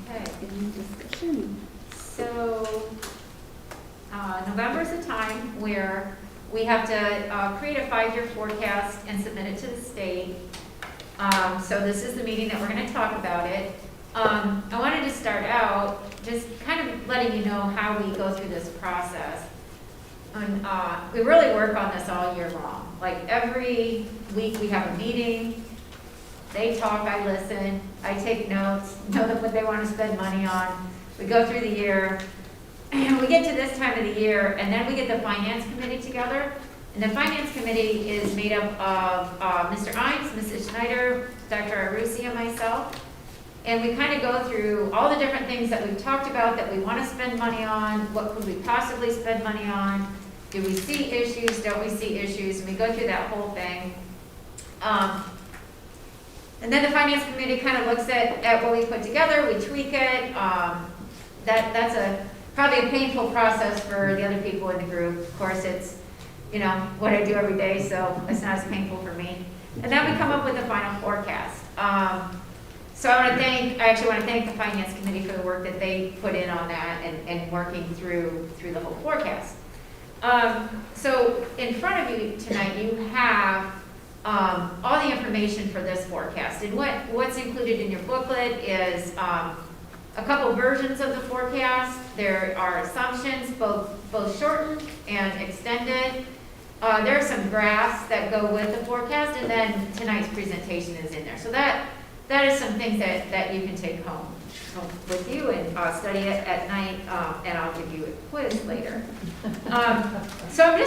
Okay. Any discussion? So, November is a time where we have to create a 5-year forecast and submit it to the state. So this is the meeting that we're going to talk about it. I wanted to start out just kind of letting you know how we go through this process. And we really work on this all year long. Like every week we have a meeting. They talk, I listen, I take notes, know what they want to spend money on. We go through the year, and we get to this time of the year, and then we get the finance committee together, And the finance committee is made up of Mr. Imes, Mrs. Schneider, Dr. Arusi, and myself. And we kind of go through all the different things that we've talked about that we want to spend money on, what could we possibly spend money on, do we see issues, don't we see issues, and we go through that whole thing. And then the finance committee kind of looks at what we put together, we tweak it. That's probably a painful process for the other people in the group. Of course, it's, what I do every day, so it's not as painful for me. And then we come up with the final forecast. So I actually want to thank the finance committee for the work that they put in on that and working through the whole forecast. So in front of you tonight, you have all the information for this forecast. And what's included in your booklet is a couple versions of the forecast. There are assumptions, both shortened and extended. There are some graphs that go with the forecast, and then tonight's presentation is in there. So that is some things that you can take home with you and study it at night, and I'll give you a quiz later. So I'm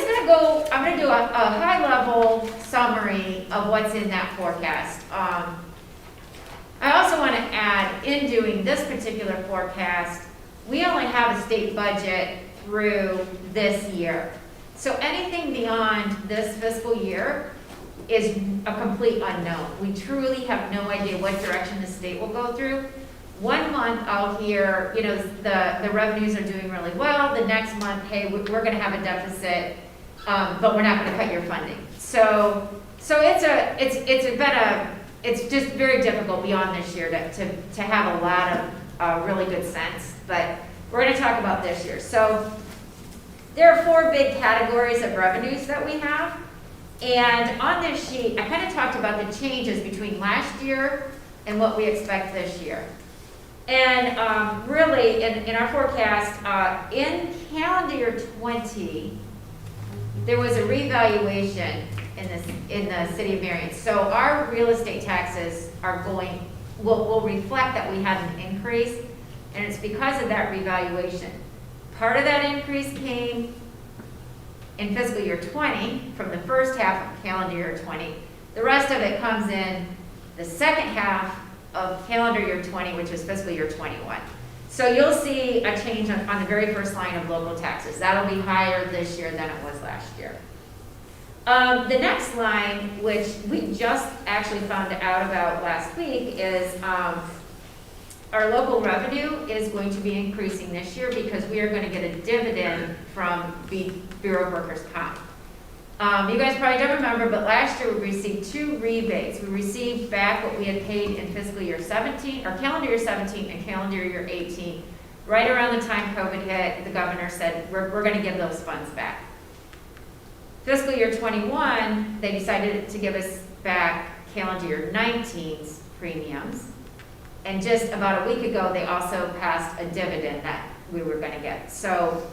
going to do a high-level summary of what's in that forecast. I also want to add, in doing this particular forecast, we only have a state budget through this year. So anything beyond this fiscal year is a complete unknown. We truly have no idea what direction the state will go through. 1 month I'll hear, the revenues are doing really well. The next month, hey, we're going to have a deficit, but we're not going to cut your funding. So it's just very difficult beyond this year to have a lot of really good sense. But we're going to talk about this year. So there are 4 big categories of revenues that we have. And on this sheet, I kind of talked about the changes between last year and what we expect this year. And really, in our forecast, in calendar year 20, there was a revaluation in the city of Marion. So our real estate taxes will reflect that we had an increase, and it's because of that revaluation. Part of that increase came in fiscal year 20 from the first half of calendar year 20. The rest of it comes in the second half of calendar year 20, which is fiscal year 21. So you'll see a change on the very first line of local taxes. That'll be higher this year than it was last year. The next line, which we just actually found out about last week, is our local revenue is going to be increasing this year because we are going to get a dividend from Bureau of Workers' Comp. You guys probably don't remember, but last year we received 2 rebates. We received back what we had paid in fiscal year 17, or calendar year 17 and calendar year 18. Right around the time COVID hit, the governor said, we're going to give those funds back. Fiscal year 21, they decided to give us back calendar year 19's premiums. And just about a week ago, they also passed a dividend that we were going to get. So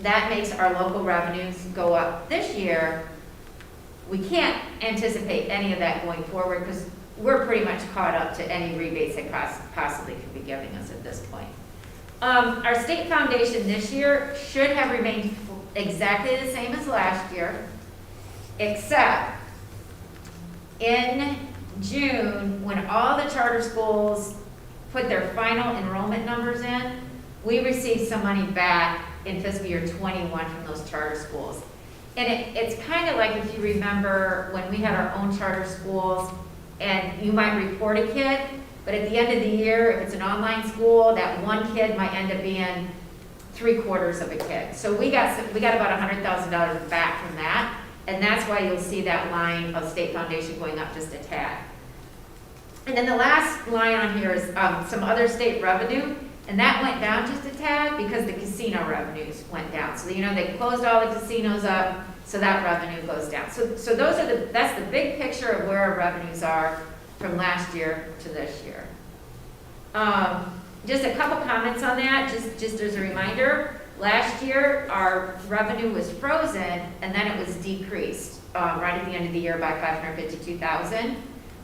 that makes our local revenues go up this year. We can't anticipate any of that going forward because we're pretty much caught up to any rebates they possibly could be giving us at this point. Our state foundation this year should have remained exactly the same as last year, except in June, when all the charter schools put their final enrollment numbers in, we received some money back in fiscal year 21 from those charter schools. And it's kind of like, if you remember, when we had our own charter schools, and you might report a kid, but at the end of the year, if it's an online school, that one kid might end up being 3/4 of a kid. So we got about $100,000 back from that, and that's why you'll see that line of state foundation going up just a tad. And then the last line on here is some other state revenue, and that went down just a tad because the casino revenues went down. So they closed all the casinos up, so that revenue goes down. So that's the big picture of where our revenues are from last year to this year. Just a couple comments on that, just as a reminder. Last year, our revenue was frozen, and then it was decreased right at the end of the year by $552,000.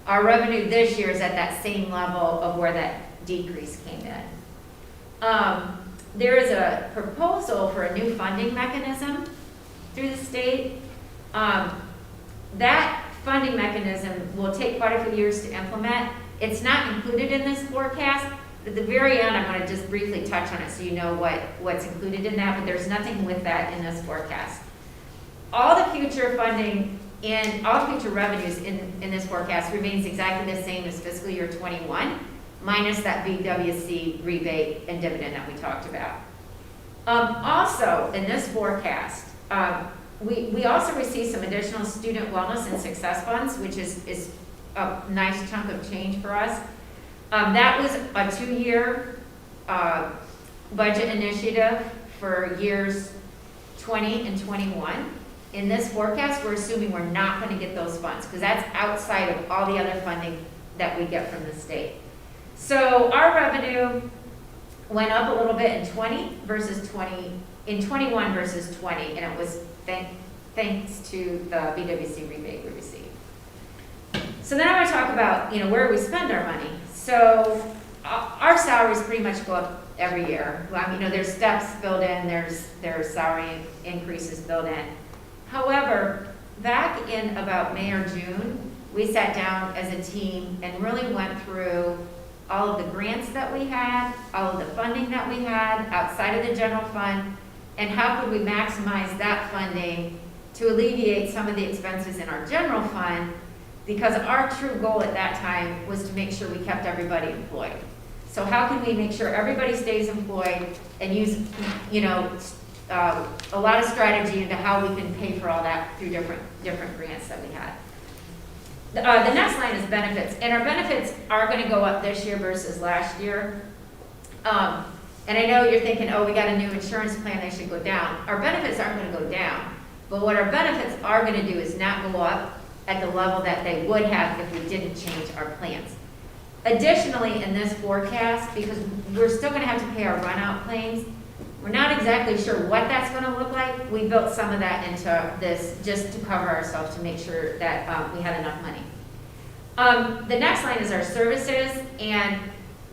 Our revenue this year is at that same level of where that decrease came in. There is a proposal for a new funding mechanism through the state. That funding mechanism will take quite a few years to implement. It's not included in this forecast. At the very end, I'm gonna just briefly touch on it so you know what's included in that, but there's nothing with that in this forecast. All the future funding and all future revenues in this forecast remains exactly the same as fiscal year 21, minus that BWC rebate and dividend that we talked about. Also, in this forecast, we also received some additional student wellness and success funds, which is a nice chunk of change for us. That was a 2-year budget initiative for years 20 and 21. In this forecast, we're assuming we're not going to get those funds because that's outside of all the other funding that we get from the state. So our revenue went up a little bit in 21 versus 20, and it was thanks to the BWC rebate we received. So then I want to talk about, where we spend our money. So our salaries pretty much go up every year. Well, there's steps built in, there's salary increases built in. However, back in about May or June, we sat down as a team and really went through all of the grants that we had, all of the funding that we had outside of the general fund, and how could we maximize that funding to alleviate some of the expenses in our general fund, because our true goal at that time was to make sure we kept everybody employed. So how can we make sure everybody stays employed and use, a lot of strategy into how we can pay for all that through different grants that we had. The next line is benefits, and our benefits are going to go up this year versus last year. And I know you're thinking, oh, we got a new insurance plan, they should go down. Our benefits aren't going to go down, but what our benefits are going to do is not go up at the level that they would have if we didn't change our plans. Additionally, in this forecast, because we're still going to have to pay our run-out claims, we're not exactly sure what that's going to look like. We built some of that into this just to cover ourselves to make sure that we had enough money. The next line is our services, and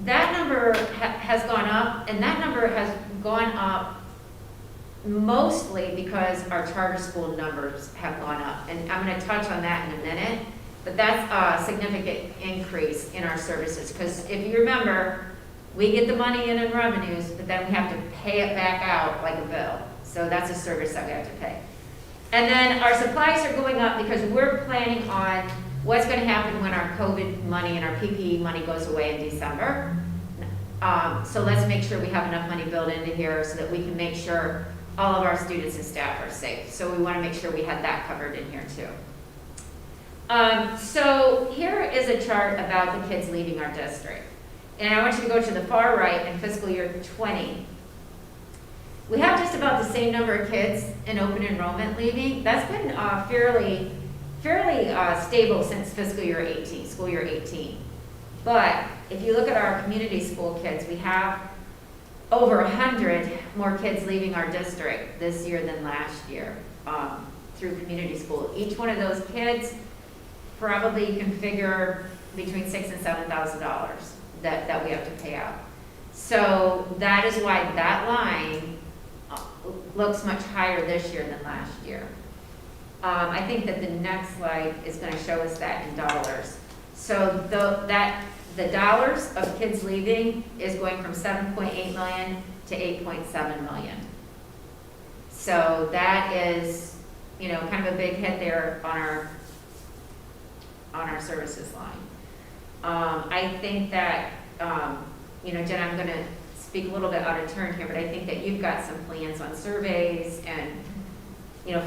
that number has gone up, and that number has gone up mostly because our charter school numbers have gone up. And I'm going to touch on that in a minute, but that's a significant increase in our services, because if you remember, we get the money in revenues, but then we have to pay it back out like a bill. So that's a service that we have to pay. And then our supplies are going up because we're planning on what's going to happen when our COVID money and our PPE money goes away in December. So let's make sure we have enough money built into here so that we can make sure all of our students and staff are safe. So we want to make sure we have that covered in here too. So here is a chart about the kids leaving our district. And I want you to go to the far right in fiscal year 20. We have just about the same number of kids in open enrollment leaving. That's been fairly stable since fiscal year 18, school year 18. But if you look at our community school kids, we have over 100 more kids leaving our district this year than last year through community school. Each one of those kids probably you can figure between $6,000 and $7,000 that we have to pay out. So that is why that line looks much higher this year than last year. I think that the next slide is going to show us that in dollars. So the dollars of kids leaving is going from 7.8 million to 8.7 million. So that is, kind of a big hit there on our services line. I think that, Jen, I'm going to speak a little bit out of turn here, but I think that you've got some plans on surveys and,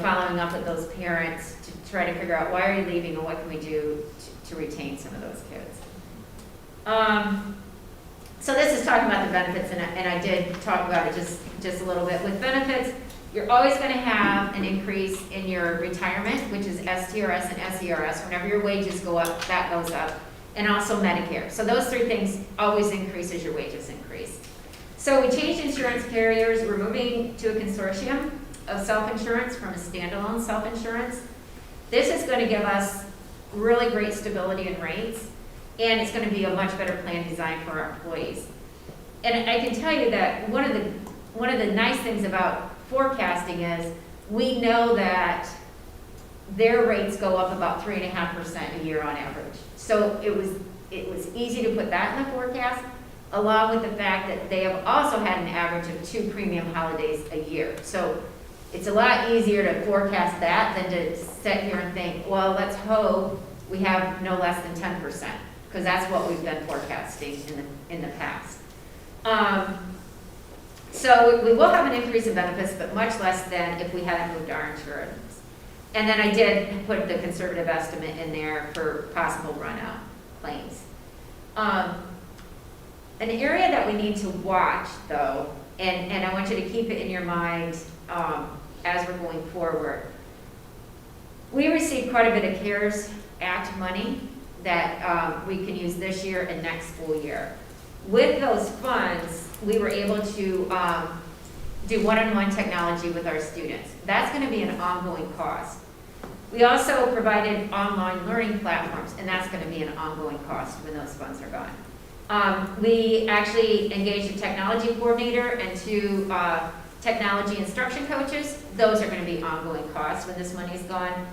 following up with those parents to try to figure out why are you leaving and what can we do to retain some of those kids. So this is talking about the benefits, and I did talk about it just a little bit. With benefits, you're always going to have an increase in your retirement, which is STRS and SERS. Whenever your wages go up, that goes up. And also Medicare. So those three things always increase as your wages increase. So we changed insurance carriers. We're moving to a consortium of self-insurance from a standalone self-insurance. This is going to give us really great stability in rates, and it's going to be a much better plan design for our employees. And I can tell you that one of the nice things about forecasting is we know that their rates go up about 3.5% a year on average. So it was easy to put that in the forecast, along with the fact that they have also had an average of 2 premium holidays a year. So it's a lot easier to forecast that than to sit here and think, well, let's hope we have no less than 10%, because that's what we've been forecasting in the past. So we will have an increase in benefits, but much less than if we hadn't moved our insurance. And then I did put the conservative estimate in there for possible run-out claims. An area that we need to watch, though, and I want you to keep it in your mind as we're going forward. We received quite a bit of CARES Act money that we can use this year and next school year. With those funds, we were able to do one-on-one technology with our students. That's going to be an ongoing cost. We also provided online learning platforms, and that's going to be an ongoing cost when those funds are gone. We actually engaged a technology coordinator and 2 technology instruction coaches. Those are going to be ongoing costs when this money is gone.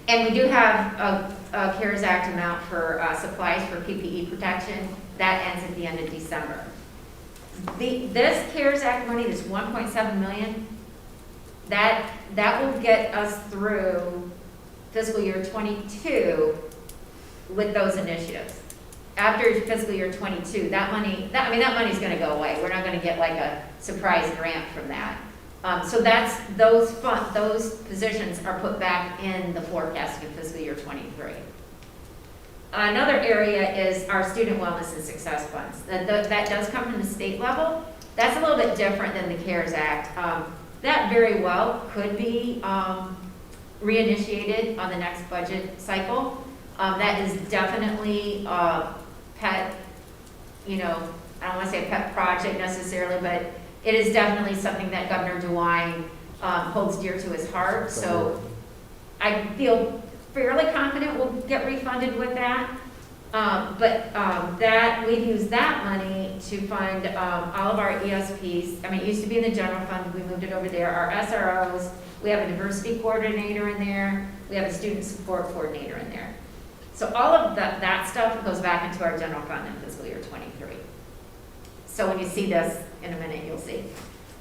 And we do have a CARES Act amount for supplies for PPE protection. That ends at the end of December. This CARES Act money, this $1.7 million, that will get us through fiscal year 22 with those initiatives. After fiscal year 22, that money's going to go away. We're not going to get like a surprise grant from that. So that's those positions are put back in the forecast in fiscal year 23. Another area is our student wellness and success funds. That does come from the state level. That's a little bit different than the CARES Act. That very well could be reinitiated on the next budget cycle. That is definitely pet, I don't want to say a pet project necessarily, but it is definitely something that Governor DeWine holds dear to his heart. So I feel fairly confident we'll get refunded with that. But we've used that money to fund all of our ESPs. It used to be in the general fund. We moved it over there. Our SROs, we have a diversity coordinator in there. We have a student support coordinator in there. So all of that stuff goes back into our general fund in fiscal year 23. So when you see this in a minute, you'll see.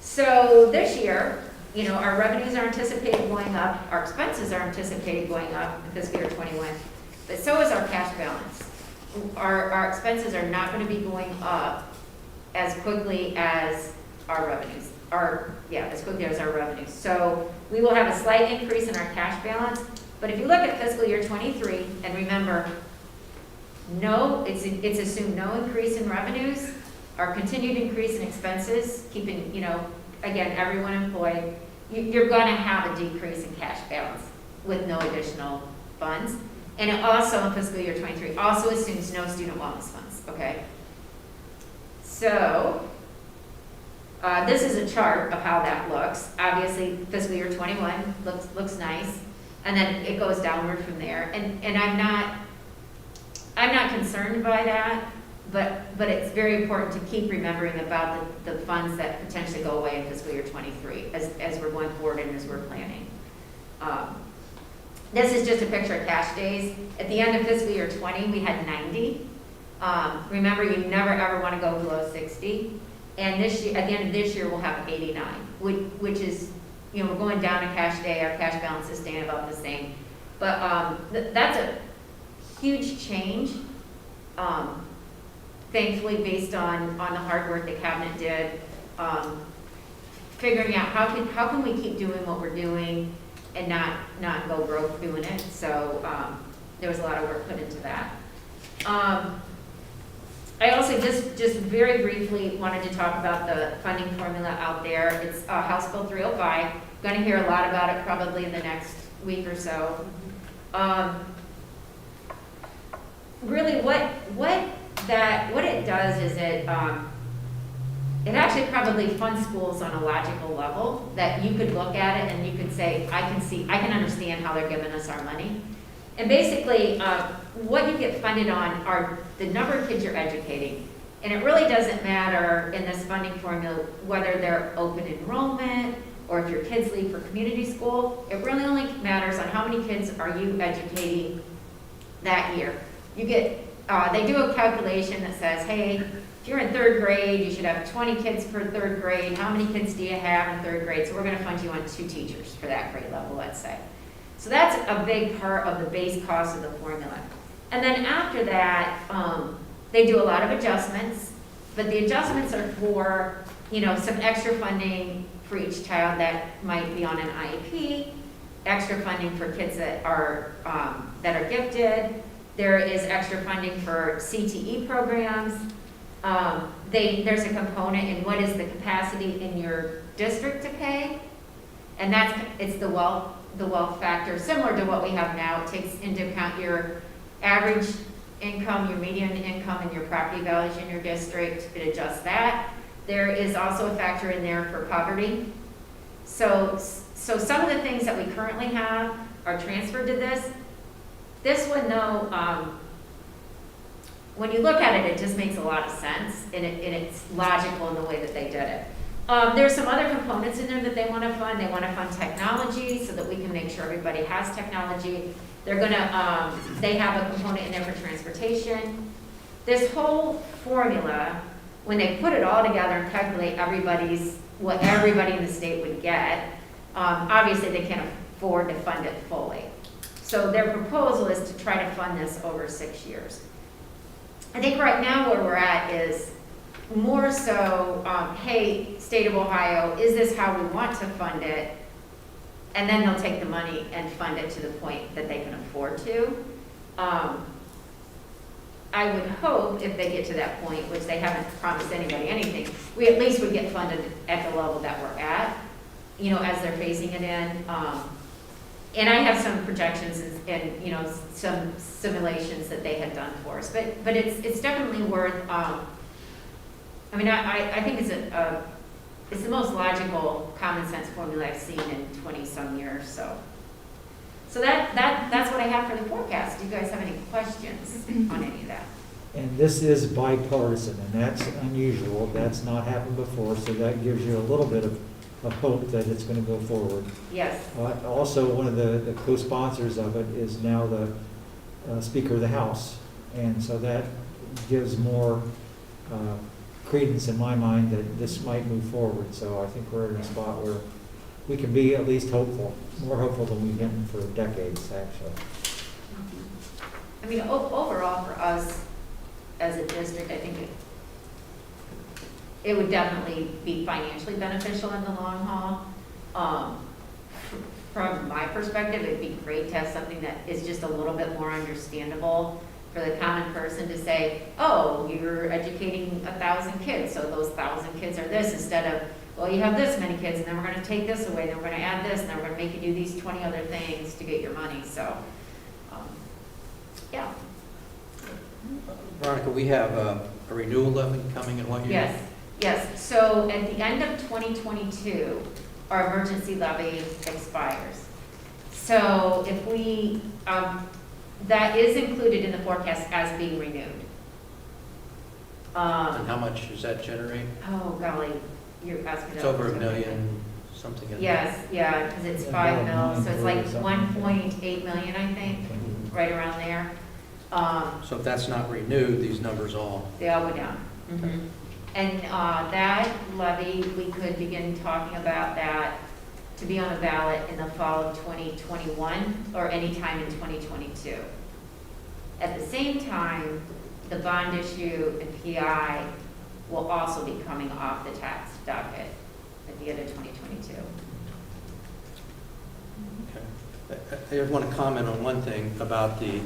So this year, our revenues are anticipated going up, our expenses are anticipated going up in fiscal year 21, but so is our cash balance. Our expenses are not going to be going up as quickly as our revenues. As quickly as our revenues. So we will have a slight increase in our cash balance, but if you look at fiscal year 23, and remember, it's assumed no increase in revenues, our continued increase in expenses, keeping, again, everyone employed, you're going to have a decrease in cash balance with no additional funds. And it also, in fiscal year 23, also assumes no student wellness funds, okay? So, this is a chart of how that looks. Obviously, fiscal year 21 looks nice, and then it goes downward from there. And I'm not concerned by that. But it's very important to keep remembering about the funds that potentially go away in fiscal year 23 as we're going forward and as we're planning. This is just a picture of cash days. At the end of fiscal year 20, we had 90. Remember, you never ever want to go below 60. And this year, at the end of this year, we'll have 89, which is, we're going down a cash day. Our cash balance is staying about the same. But that's a huge change. Thankfully, based on the hard work the cabinet did, figuring out how can we keep doing what we're doing and not go broke doing it. So there was a lot of work put into that. I also just very briefly wanted to talk about the funding formula out there. It's House Bill 305. Going to hear a lot about it probably in the next week or so. Really, what it does is it actually probably funds schools on a logical level that you could look at it and you could say, I can understand how they're giving us our money. And basically, what you get funded on are the number of kids you're educating. And it really doesn't matter in this funding formula whether they're open enrollment or if your kids leave for community school, it really only matters on how many kids are you educating that year. You get, they do a calculation that says, hey, if you're in third grade, you should have 20 kids per third grade. How many kids do you have in third grade? So we're going to fund you on 2 teachers for that grade level, let's say. So that's a big part of the base cost of the formula. And then after that, they do a lot of adjustments, but the adjustments are for, some extra funding for each child that might be on an IEP, extra funding for kids that are gifted. There is extra funding for CTE programs. There's a component in what is the capacity in your district to pay, and it's the wealth factor, similar to what we have now. It takes into account your average income, your median income, and your property values in your district. It adjusts that. There is also a factor in there for poverty. So some of the things that we currently have are transferred to this. This one, though, when you look at it, it just makes a lot of sense, and it's logical in the way that they did it. There's some other components in there that they want to fund. They want to fund technology so that we can make sure everybody has technology. They're going to, they have a component in there for transportation. This whole formula, when they put it all together and calculate what everybody in the state would get, obviously they can't afford to fund it fully. So their proposal is to try to fund this over 6 years. I think right now where we're at is more so, hey, state of Ohio, is this how we want to fund it? And then they'll take the money and fund it to the point that they can afford to. I would hope if they get to that point, which they haven't promised anybody anything, we at least would get funded at the level that we're at, as they're phasing it in. And I have some projections and some simulations that they had done for us, but it's definitely worth. I think it's the most logical, common sense formula I've seen in 20-some years. So that's what I have for the forecast. Do you guys have any questions on any of that? And this is bipartisan, and that's unusual. That's not happened before, so that gives you a little bit of hope that it's going to go forward. Yes. Also, one of the co-sponsors of it is now the Speaker of the House, and so that gives more credence in my mind that this might move forward. So I think we're in a spot where we can be at least hopeful, more hopeful than we've been for decades, actually. Overall for us as a district, I think it would definitely be financially beneficial in the long haul. From my perspective, it'd be great to have something that is just a little bit more understandable for the common person to say, oh, you're educating 1,000 kids, so those 1,000 kids are this, instead of, well, you have this many kids, and then we're going to take this away, then we're going to add this, and then we're going to make you do these 20 other things to get your money. So, yeah. Veronica, we have a renewal levy coming in what year? Yes. So at the end of 2022, our emergency levy expires. So if we, that is included in the forecast as being renewed. And how much does that generate? Oh, golly, you're asking. It's over $1 million, something. Yes, yeah, because it's 5 mil, so it's like 1.8 million, I think, right around there. So if that's not renewed, these numbers all... They all go down. Mm-hmm. And that levy, we could begin talking about that to be on a ballot in the fall of 2021 or any time in 2022. At the same time, the bond issue and PI will also be coming off the tax docket at the end of 2022. Okay. I just want to comment on one thing about the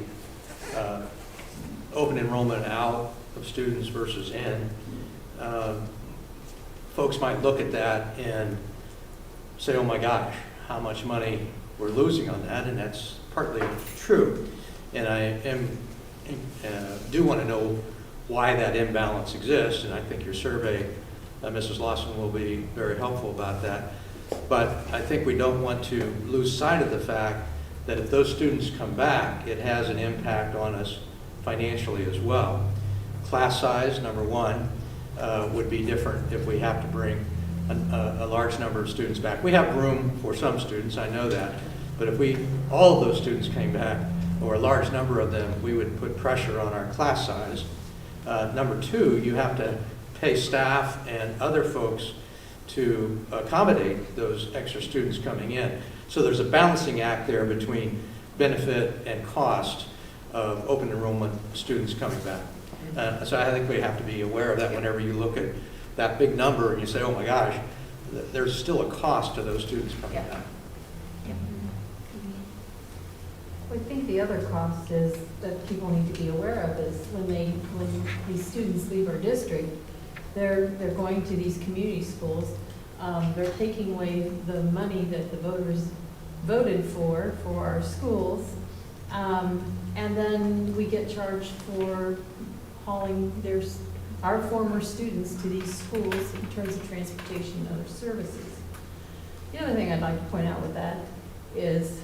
open enrollment out of students versus in. Folks might look at that and say, oh my gosh, how much money we're losing on that, and that's partly true. And I do want to know why that imbalance exists, and I think your survey, Mrs. Lawson, will be very helpful about that. But I think we don't want to lose sight of the fact that if those students come back, it has an impact on us financially as well. Class size, number one, would be different if we have to bring a large number of students back. We have room for some students, I know that, but if all of those students came back, or a large number of them, we would put pressure on our class size. Number two, you have to pay staff and other folks to accommodate those extra students coming in. So there's a balancing act there between benefit and cost of open enrollment students coming back. So I think we have to be aware of that whenever you look at that big number and you say, oh my gosh, there's still a cost to those students coming back. I think the other cost is that people need to be aware of is when these students leave our district, they're going to these community schools. They're taking away the money that the voters voted for our schools. And then we get charged for hauling our former students to these schools in terms of transportation and other services. The other thing I'd like to point out with that is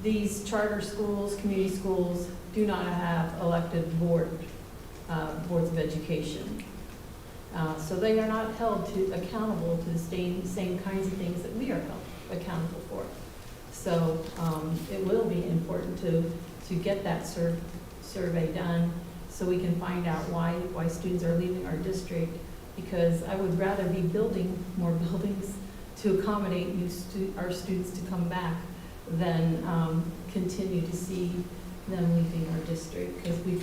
these charter schools, community schools, do not have elected boards of education. So they are not held accountable to the same kinds of things that we are held accountable for. So it will be important to get that survey done so we can find out why students are leaving our district, because I would rather be building more buildings to accommodate our students to come back than continue to see them leaving our district, because we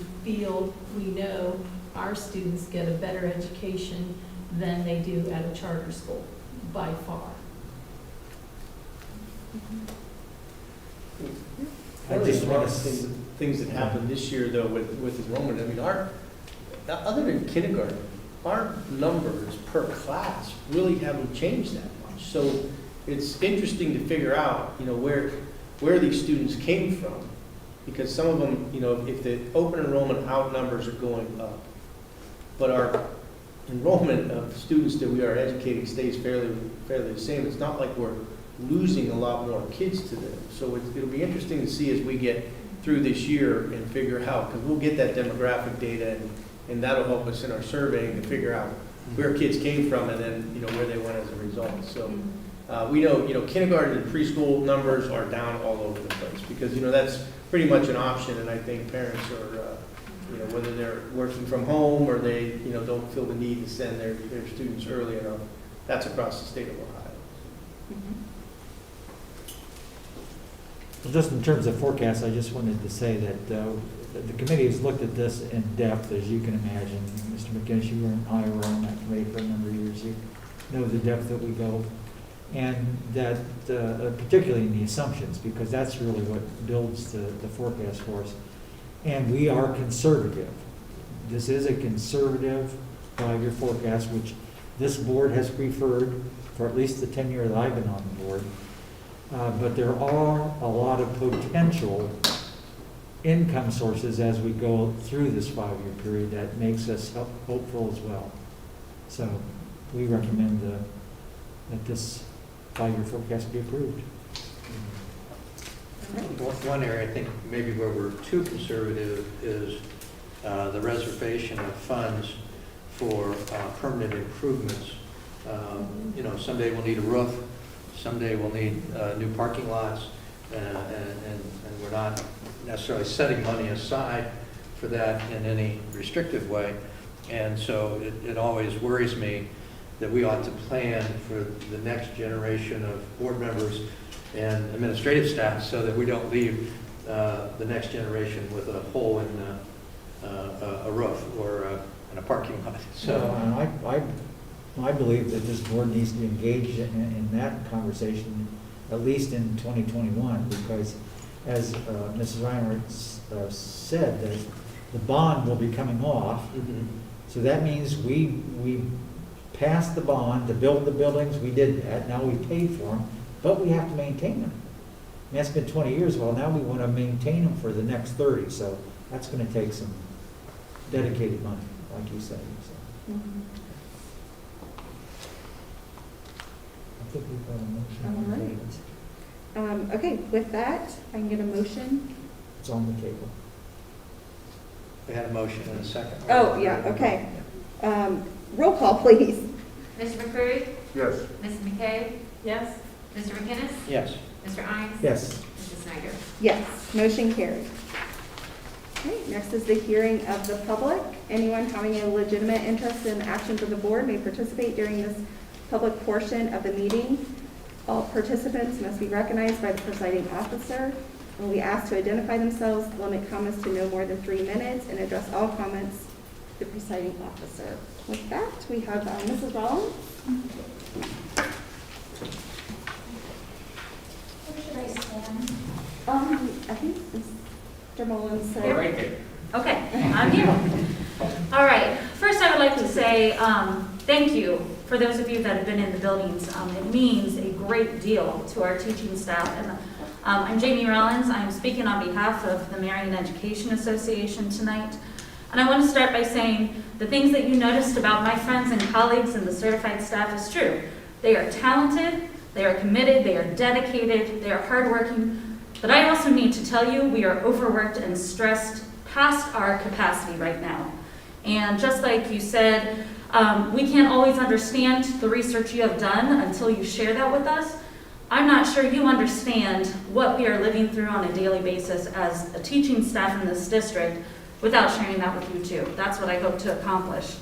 know our students get a better education than they do at a charter school, by far. I just want to say things that happened this year, though, with enrollment. I mean, other than kindergarten, our numbers per class really haven't changed that much. So it's interesting to figure out, where these students came from, because some of them, if the open enrollment out numbers are going up, but our enrollment of students that we are educating stays fairly the same. It's not like we're losing a lot more kids to them. So it'll be interesting to see as we get through this year and figure out, because we'll get that demographic data and that'll help us in our surveying to figure out where kids came from and then, where they went as a result. So we know, kindergarten and preschool numbers are down all over the place because, that's pretty much an option, and I think parents are, whether they're working from home or they, don't feel the need to send their students early enough, that's across the state of Ohio. Well, just in terms of forecasts, I just wanted to say that the committee has looked at this in depth, as you can imagine. Mr. McGinnis, you and I were on that committee for a number of years. You know the depth that we go, and that particularly in the assumptions, because that's really what builds the forecast for us. And we are conservative. This is a conservative 5-year forecast, which this board has preferred for at least the 10 years that I've been on the board. But there are a lot of potential income sources as we go through this 5-year period that makes us hopeful as well. So we recommend that this 5-year forecast be approved. One area I think maybe where we're too conservative is the reservation of funds for permanent improvements. Someday we'll need a roof, someday we'll need new parking lots, and we're not necessarily setting money aside for that in any restrictive way. And so it always worries me that we ought to plan for the next generation of board members and administrative staff so that we don't leave the next generation with a hole in a roof or in a parking lot. So I believe that this board needs to be engaged in that conversation at least in 2021, because as Mrs. Reinhardt said, that the bond will be coming off. Mm-hmm. So that means we passed the bond to build the buildings. We did that. Now we paid for them, but we have to maintain them. And that's been 20 years. Well, now we want to maintain them for the next 30. So that's going to take some dedicated money, like you said. So. I think we've got a motion. All right. Okay, with that, I can get a motion. It's on the table. we had a motion and a second. Oh, yeah, okay. Roll call, please. Mr. McCreary? Yes. Mrs. McKay? Yes? Mr. McInnes? Yes. Mr. Imes? Yes. Mrs. Snyder? Yes, motion carried. Okay, next is the hearing of the public. Anyone having a legitimate interest in actions of the board may participate during this public portion of the meeting. All participants must be recognized by the presiding officer. When we ask to identify themselves, limit comments to no more than 3 minutes and address all comments to the presiding officer. With that, we have Mrs. Rollins. Where should I stand? I think Mr. Mullins said. Yeah, right there. Okay, I'm here. All right, first I would like to say thank you for those of you that have been in the buildings. It means a great deal to our teaching staff. And I'm Jamie Rollins. I'm speaking on behalf of the Marion Education Association tonight. And I want to start by saying the things that you noticed about my friends and colleagues and the certified staff is true. They are talented, they are committed, they are dedicated, they are hardworking. But I also need to tell you, we are overworked and stressed past our capacity right now. And just like you said, we can't always understand the research you have done until you share that with us. I'm not sure you understand what we are living through on a daily basis as a teaching staff in this district without sharing that with you too. That's what I hope to accomplish.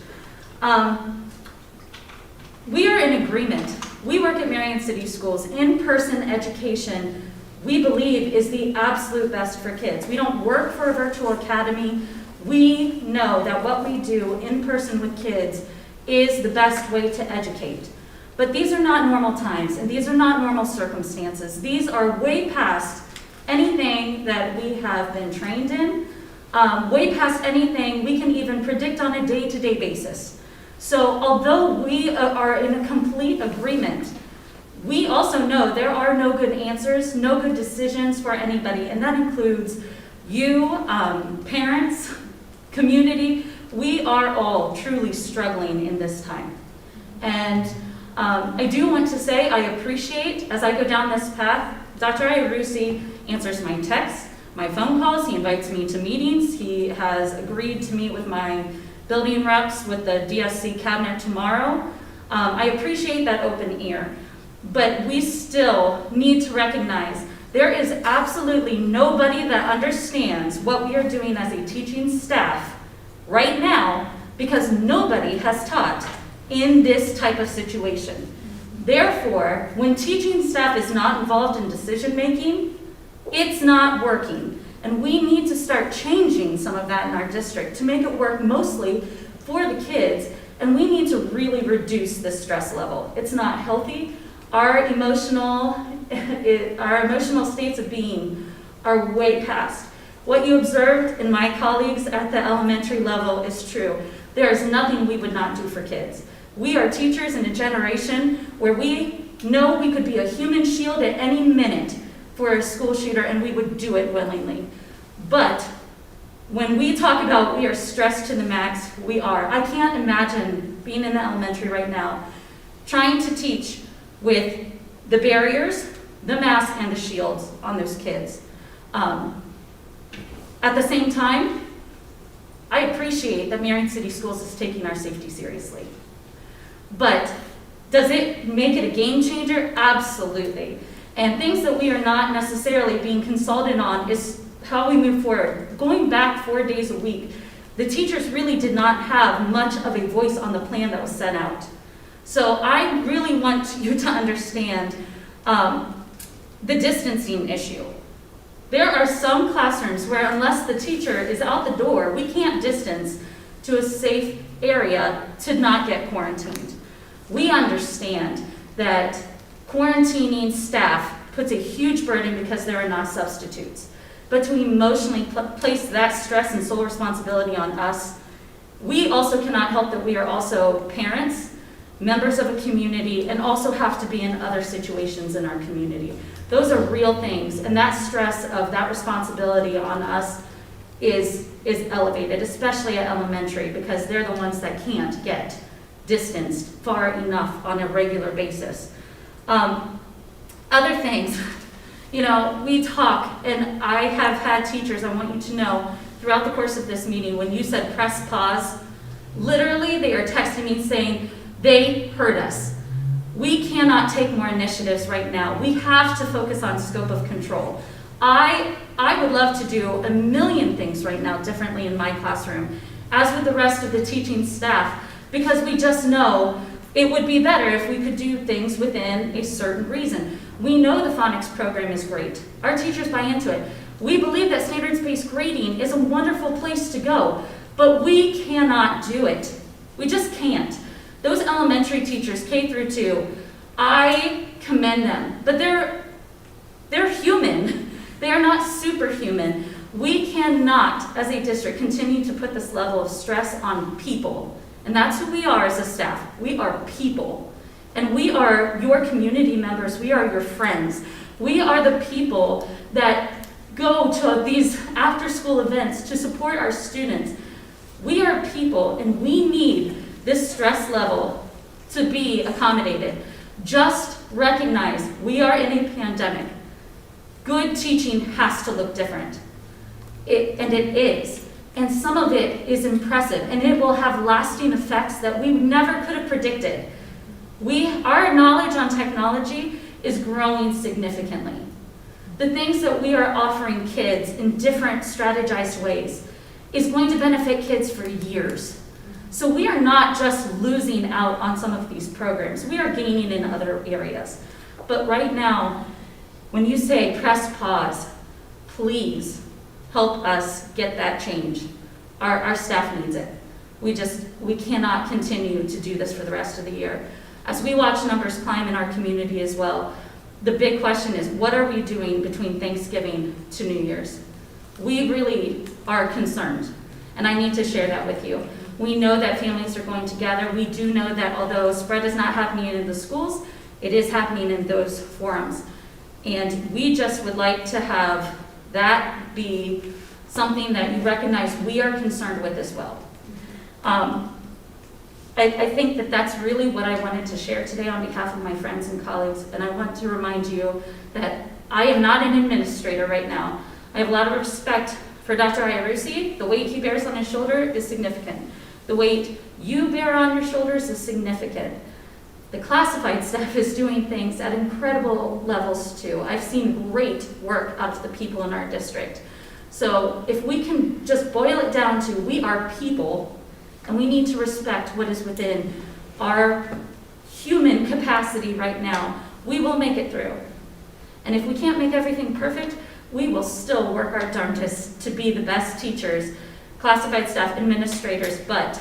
We are in agreement. We work at Marion City Schools. In-person education, we believe, is the absolute best for kids. We don't work for a virtual academy. We know that what we do in person with kids is the best way to educate. But these are not normal times, and these are not normal circumstances. These are way past anything that we have been trained in, way past anything we can even predict on a day-to-day basis. So although we are in a complete agreement, we also know there are no good answers, no good decisions for anybody, and that includes you, parents, community. We are all truly struggling in this time. And I do want to say I appreciate, as I go down this path, Dr. Iarussi answers my texts, my phone calls, he invites me to meetings, he has agreed to meet with my building reps with the DSC cabinet tomorrow. I appreciate that open ear. But we still need to recognize there is absolutely nobody that understands what we are doing as a teaching staff right now because nobody has taught in this type of situation. Therefore, when teaching staff is not involved in decision making, it's not working. And we need to start changing some of that in our district to make it work mostly for the kids. And we need to really reduce the stress level. It's not healthy. Our emotional states of being are way past. What you observed in my colleagues at the elementary level is true. There is nothing we would not do for kids. We are teachers in a generation where we know we could be a human shield at any minute for a school shooter, and we would do it willingly. But when we talk about we are stressed to the max, we are. I can't imagine being in the elementary right now, trying to teach with the barriers, the masks, and the shields on those kids. At the same time, I appreciate that Marion City Schools is taking our safety seriously. But does it make it a game changer? Absolutely. And things that we are not necessarily being consulted on is how we move forward. Going back 4 days a week, the teachers really did not have much of a voice on the plan that was set out. So I really want you to understand the distancing issue. There are some classrooms where unless the teacher is out the door, we can't distance to a safe area to not get quarantined. We understand that quarantining staff puts a huge burden because there are not substitutes. But to emotionally place that stress and sole responsibility on us, we also cannot help that we are also parents, members of a community, and also have to be in other situations in our community. Those are real things, and that stress of that responsibility on us is elevated, especially at elementary, because they're the ones that can't get distanced far enough on a regular basis. Other things, we talk, and I have had teachers, I want you to know, throughout the course of this meeting, when you said press pause, literally they are texting me saying, They hurt us. We cannot take more initiatives right now. We have to focus on scope of control. I would love to do a million things right now differently in my classroom, as with the rest of the teaching staff, because we just know it would be better if we could do things within a certain reason. We know the phonics program is great. Our teachers buy into it. We believe that standards-based grading is a wonderful place to go, but we cannot do it. We just can't. Those elementary teachers, K through 2, I commend them, but they're human. They are not superhuman. We cannot, as a district, continue to put this level of stress on people. And that's who we are as a staff. We are people. And we are your community members. We are your friends. We are the people that go to these after-school events to support our students. We are people, and we need this stress level to be accommodated. Just recognize we are in a pandemic. Good teaching has to look different. And it is. And some of it is impressive, and it will have lasting effects that we never could have predicted. Our knowledge on technology is growing significantly. The things that we are offering kids in different strategized ways is going to benefit kids for years. So we are not just losing out on some of these programs. We are gaining in other areas. But right now, when you say press pause, please help us get that change. Our staff needs it. We cannot continue to do this for the rest of the year. As we watch numbers climb in our community as well, the big question is, what are we doing between Thanksgiving to New Year's? We really are concerned, and I need to share that with you. We know that families are going to gather. We do know that although spread is not happening in the schools, it is happening in those forums. And we just would like to have that be something that you recognize we are concerned with as well. I think that that's really what I wanted to share today on behalf of my friends and colleagues, and I want to remind you that I am not an administrator right now. I have a lot of respect for Dr. Iarusi. The weight he bears on his shoulder is significant. The weight you bear on your shoulders is significant. The classified staff is doing things at incredible levels too. I've seen great work out of the people in our district. So if we can just boil it down to we are people, and we need to respect what is within our human capacity right now, we will make it through. And if we can't make everything perfect, we will still work our darndest to be the best teachers, classified staff, administrators, but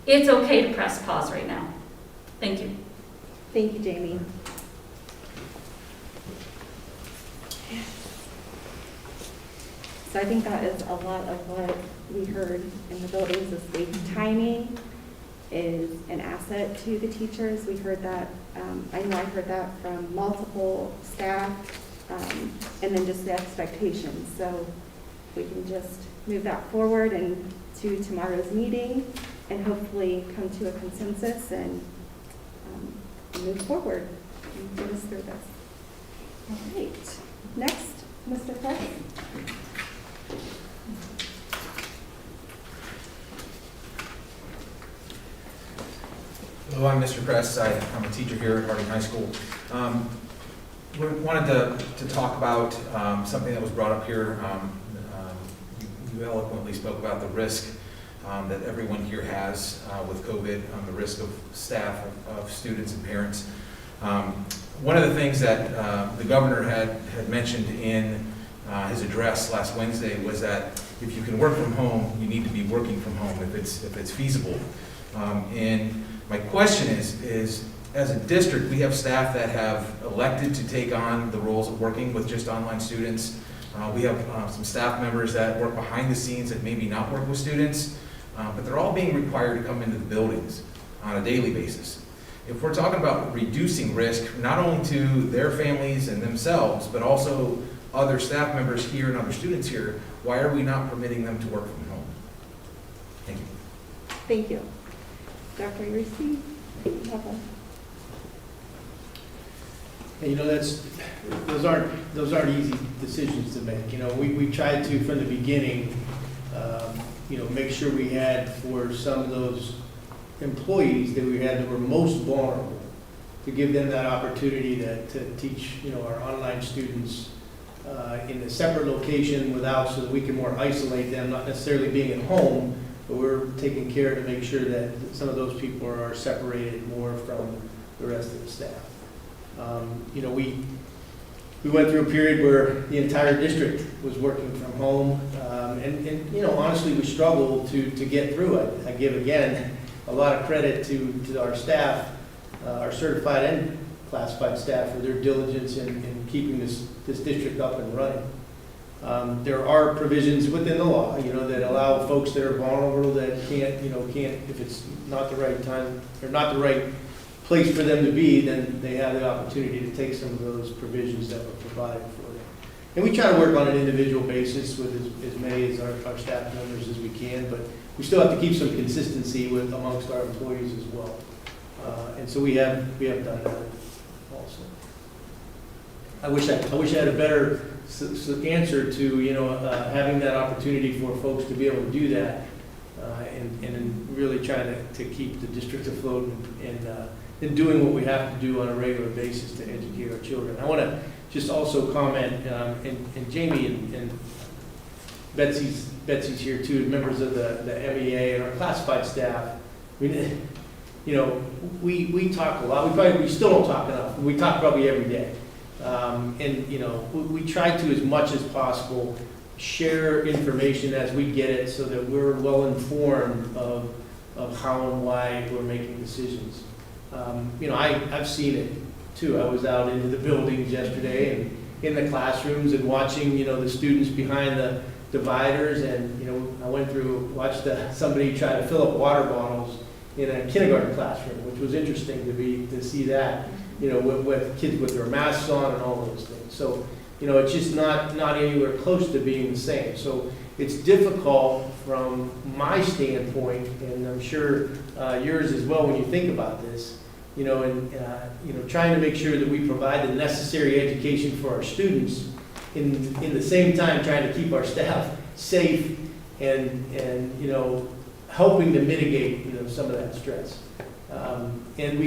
it's okay to press pause right now. Thank you. Thank you, Jamie. So I think that is a lot of what we heard in the buildings this week. Timing is an asset to the teachers. We heard that, I know I heard that from multiple staff, and then just the expectations. So we can just move that forward and to tomorrow's meeting and hopefully come to a consensus and move forward and get us through this. All right. Next, Mr. Press. Hello, I'm Mr. Press. I'm a teacher here at Harding High School. We wanted to talk about something that was brought up here. You eloquently spoke about the risk that everyone here has with COVID, the risk of staff, of students and parents. One of the things that the governor had mentioned in his address last Wednesday was that if you can work from home, you need to be working from home if it's feasible. And my question is, as a district, we have staff that have elected to take on the roles of working with just online students. We have some staff members that work behind the scenes that maybe not work with students, but they're all being required to come into the buildings on a daily basis. If we're talking about reducing risk, not only to their families and themselves, but also other staff members here and other students here, why are we not permitting them to work from home? Thank you. Thank you. Dr. Rusi, you have a... And, those aren't easy decisions to make. We tried to, from the beginning, make sure we had for some of those employees that we had that were most vulnerable, to give them that opportunity to teach, our online students in a separate location so that we can more isolate them, not necessarily being at home, but we're taking care to make sure that some of those people are separated more from the rest of the staff. We went through a period where the entire district was working from home, and honestly, we struggled to get through it. I give, again, a lot of credit to our staff, our certified and classified staff, for their diligence in keeping this district up and running. There are provisions within the law, that allow folks that are vulnerable, that can't, if it's not the right time, or not the right place for them to be, then they have the opportunity to take some of those provisions that were provided for them. And we try to work on an individual basis with as many as our staff members as we can, but we still have to keep some consistency amongst our employees as well. And so we have done that also. I wish I had a better answer to, having that opportunity for folks to be able to do that, and really trying to keep the district afloat and doing what we have to do on a regular basis to educate our children. I want to just also comment, and Jamie and Betsy's here too, members of the MEA and our classified staff. We talk a lot. We still don't talk enough. We talk probably every day. We try to, as much as possible, share information as we get it so that we're well informed of how and why we're making decisions. I've seen it too. I was out into the buildings yesterday and in the classrooms and watching, the students behind the dividers, and, I watched somebody try to fill up water bottles in a kindergarten classroom, which was interesting to see that, with kids with their masks on and all those things. So, it's just not anywhere close to being the same. So it's difficult from my standpoint, and I'm sure yours as well when you think about this, trying to make sure that we provide the necessary education for our students in the same time trying to keep our staff safe and helping to mitigate, some of that stress. And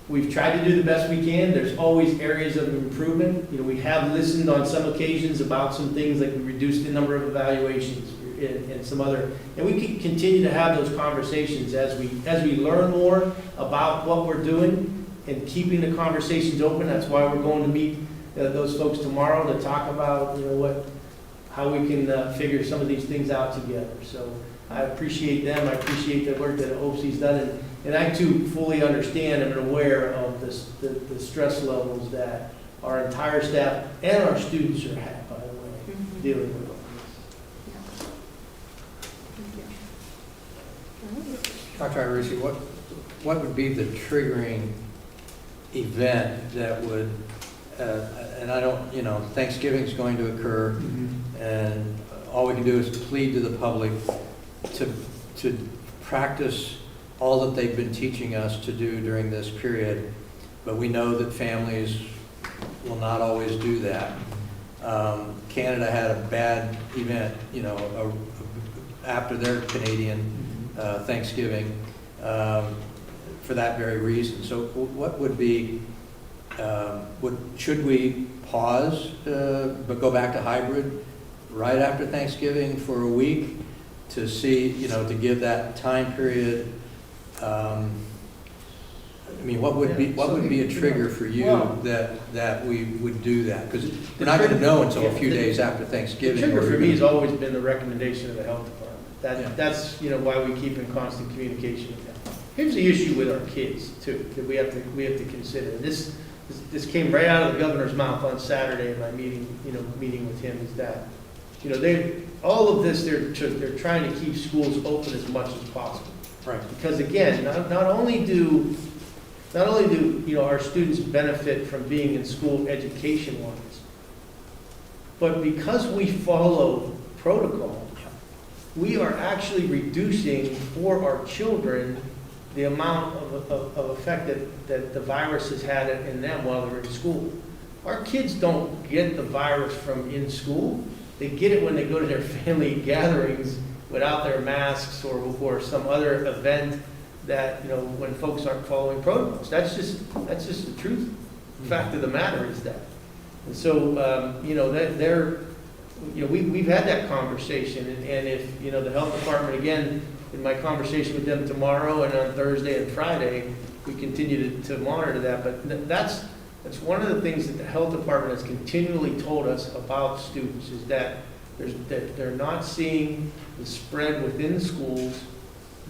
we've tried to do the best we can. There's always areas of improvement. We have listened on some occasions about some things, like we reduced the number of evaluations and some other, and we can continue to have those conversations as we learn more about what we're doing and keeping the conversations open. That's why we're going to meet those folks tomorrow to talk about, how we can figure some of these things out together. So I appreciate them. I appreciate the work that OPSI's done, and I too fully understand and am aware of the stress levels that our entire staff and our students are at, by the way, dealing with all this. Dr. Irucci, what would be the triggering event that would, and I don't, Thanksgiving's going to occur, and all we can do is plead to the public to practice all that they've been teaching us to do during this period, but we know that families will not always do that. Canada had a bad event, after their Canadian Thanksgiving for that very reason. So what would be, should we pause but go back to hybrid right after Thanksgiving for a week to see, to give that time period? What would be a trigger for you that we would do that? Because we're not going to know until a few days after Thanksgiving. The trigger for me has always been the recommendation of the health department. That's why we keep in constant communication with them. Here's the issue with our kids too that we have to consider. This came right out of the governor's mouth on Saturday in my meeting with him. Is that all of this they're trying to keep schools open as much as possible. Right. Because again, not only do our students benefit from being in school education-wise, but because we follow protocol, we are actually reducing for our children the amount of effect that the virus has had in them while they're in school. Our kids don't get the virus from in school. They get it when they go to their family gatherings without their masks or some other event that, when folks aren't following protocols. That's just the truth. The fact of the matter is that. And so, we've had that conversation, and if, the health department, again, in my conversation with them tomorrow and on Thursday and Friday, we continue to monitor that. But that's one of the things that the health department has continually told us about students, is that they're not seeing the spread within the schools,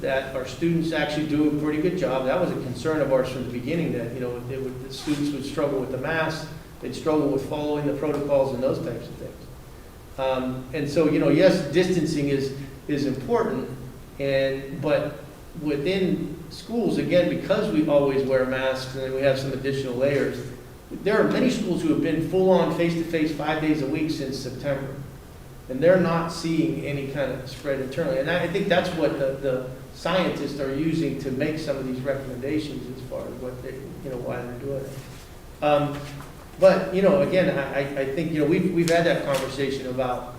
that our students actually do a pretty good job. That was a concern of ours from the beginning, that, the students would struggle with the mask, they'd struggle with following the protocols and those types of things. And so, yes, distancing is important, but within schools, again, because we always wear masks and then we have some additional layers, there are many schools who have been full-on face-to-face 5 days a week since September, and they're not seeing any kind of spread internally. And I think that's what the scientists are using to make some of these recommendations as far as what they, why they're doing it. But, again, I think, we've had that conversation about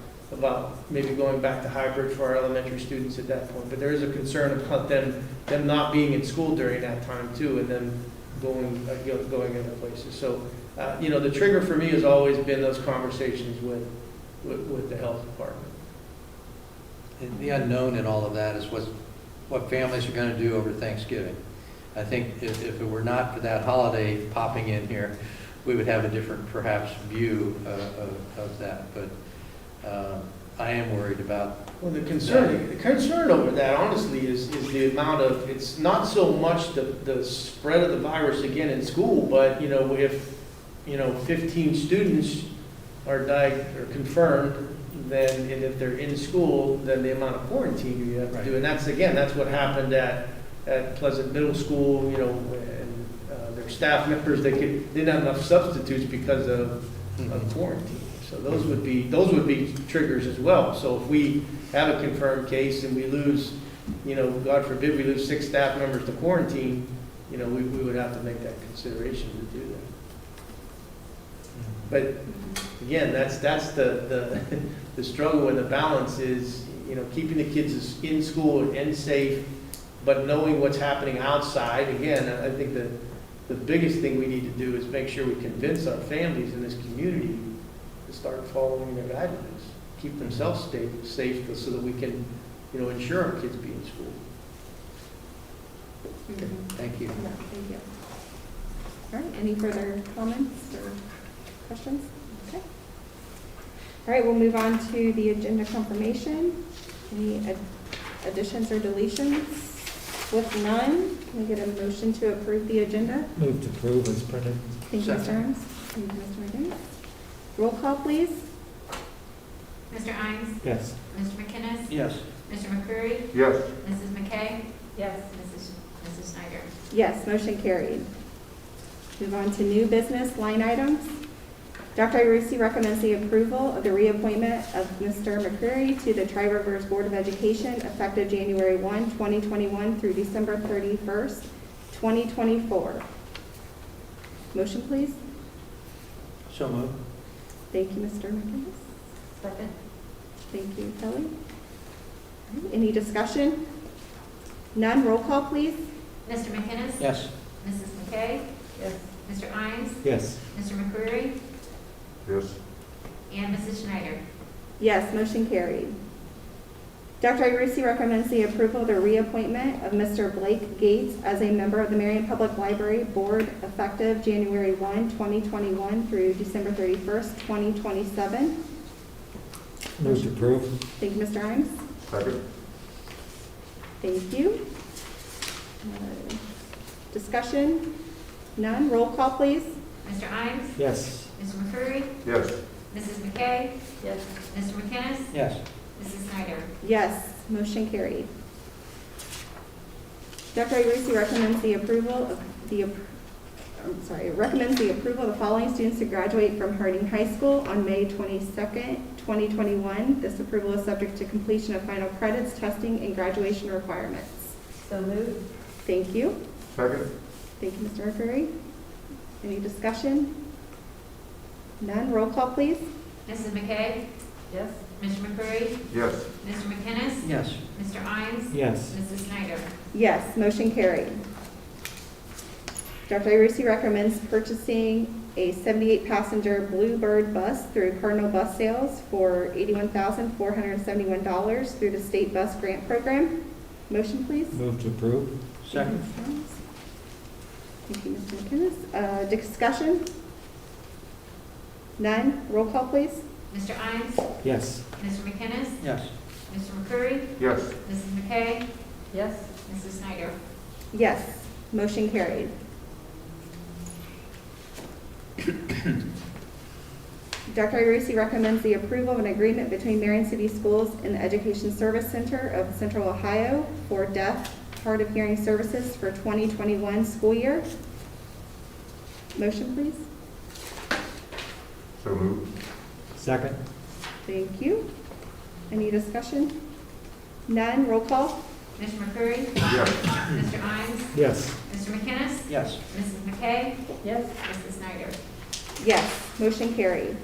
maybe going back to hybrid for our elementary students at that point. But there is a concern about them not being in school during that time too, and them going other places. So, the trigger for me has always been those conversations with the health department. And the unknown in all of that is what families are going to do over Thanksgiving. I think if it were not for that holiday popping in here, we would have a different, perhaps, view of that. But I am worried about. Well, the concern over that, honestly, is the amount of. It's not so much the spread of the virus again in school, but if 15 students are confirmed, then, and if they're in school, then the amount of quarantine you have to do, and that's what happened at Pleasant Middle School, and their staff members, they didn't have enough substitutes because of quarantine. So those would be triggers as well. So if we have a confirmed case and we lose, God forbid, we lose 6 staff members to quarantine, we would have to make that consideration to do that. But again, that's the struggle and the balance is, keeping the kids in school and safe, but knowing what's happening outside. Again, I think the biggest thing we need to do is make sure we convince our families in this community to start following their guidelines, keep themselves safe so that we can, ensure our kids be in school. Okay, thank you. Yeah, thank you. All right, any further comments or questions? Okay. All right, we'll move on to the agenda confirmation. Any additions or deletions? With none, can we get a motion to approve the agenda? Move to approve as printed. Thank you, Mr. Arms. Thank you, Mr. McGinnis. Roll call, please. Mr. Imes? Yes. Mr. McInnes? Yes. Mr. McCreary? Yes. Mrs. McKay? Yes. Mrs. Snyder? Yes, motion carried. Move on to new business line items. Dr. Irucci recommends the approval of the reappointment of Mr. McCreary to the Tri-Rivers Board of Education effective January 1, 2021 through December 31st, 2024. Motion, please. So moved. Thank you, Mr. McInnes. Second. Thank you, Kelly. Any discussion? None. Roll call, please. Mr. McInnes? Yes. Mrs. McKay? Yes. Mr. Imes? Yes. Mr. McCreary? Yes. And Mrs. Schneider? Yes, motion carried. Dr. Irucci recommends the approval of the reappointment of Mr. Blake Gates as a member of the Marion Public Library Board effective January 1, 2021 through December 31st, 2027. Move to approve. Thank you, Mr. Imes. Second. Thank you. Discussion? None. Roll call, please. Mr. Imes? Yes. Mr. McCreary? Yes. Mrs. McKay? Yes. Mr. McInnes? Yes. Mrs. Snyder? Yes, motion carried. Dr. Irucci recommends the approval of the following students to graduate from Harding High School on May 22nd, 2021. This approval is subject to completion of final credits, testing, and graduation requirements. So moved. Thank you. Second. Thank you, Mr. McCreary. Any discussion? None. Roll call, please. Mrs. McKay? Yes. Mr. McCreary? Yes. Mr. McInnes? Yes. Mr. Imes? Yes. Mrs. Snyder? Yes, motion carried. Dr. Irucci recommends purchasing a 78-passenger Bluebird bus through Cardinal Bus Sales for $81,471 through the state bus grant program. Motion, please. Move to approve. Second. Thank you, Mr. McInnes. Discussion? None. Roll call, please. Mr. Imes? Yes. Mr. McInnes? Yes. Mr. McCreary? Yes. Mrs. McKay? Yes. Mrs. Snyder? Yes, motion carried. Dr. Irucci recommends the approval of an agreement between Marion City Schools and the Education Service Center of Central Ohio for deaf, hard of hearing services for 2021 school year. Motion, please. So moved. Second. Thank you. Any discussion? None. Roll call. Mr. McCreary? Yes. Mr. Imes? Yes. Mr. McInnes? Yes. Mrs. McKay? Yes. Mrs. Snyder? Yes, motion carried.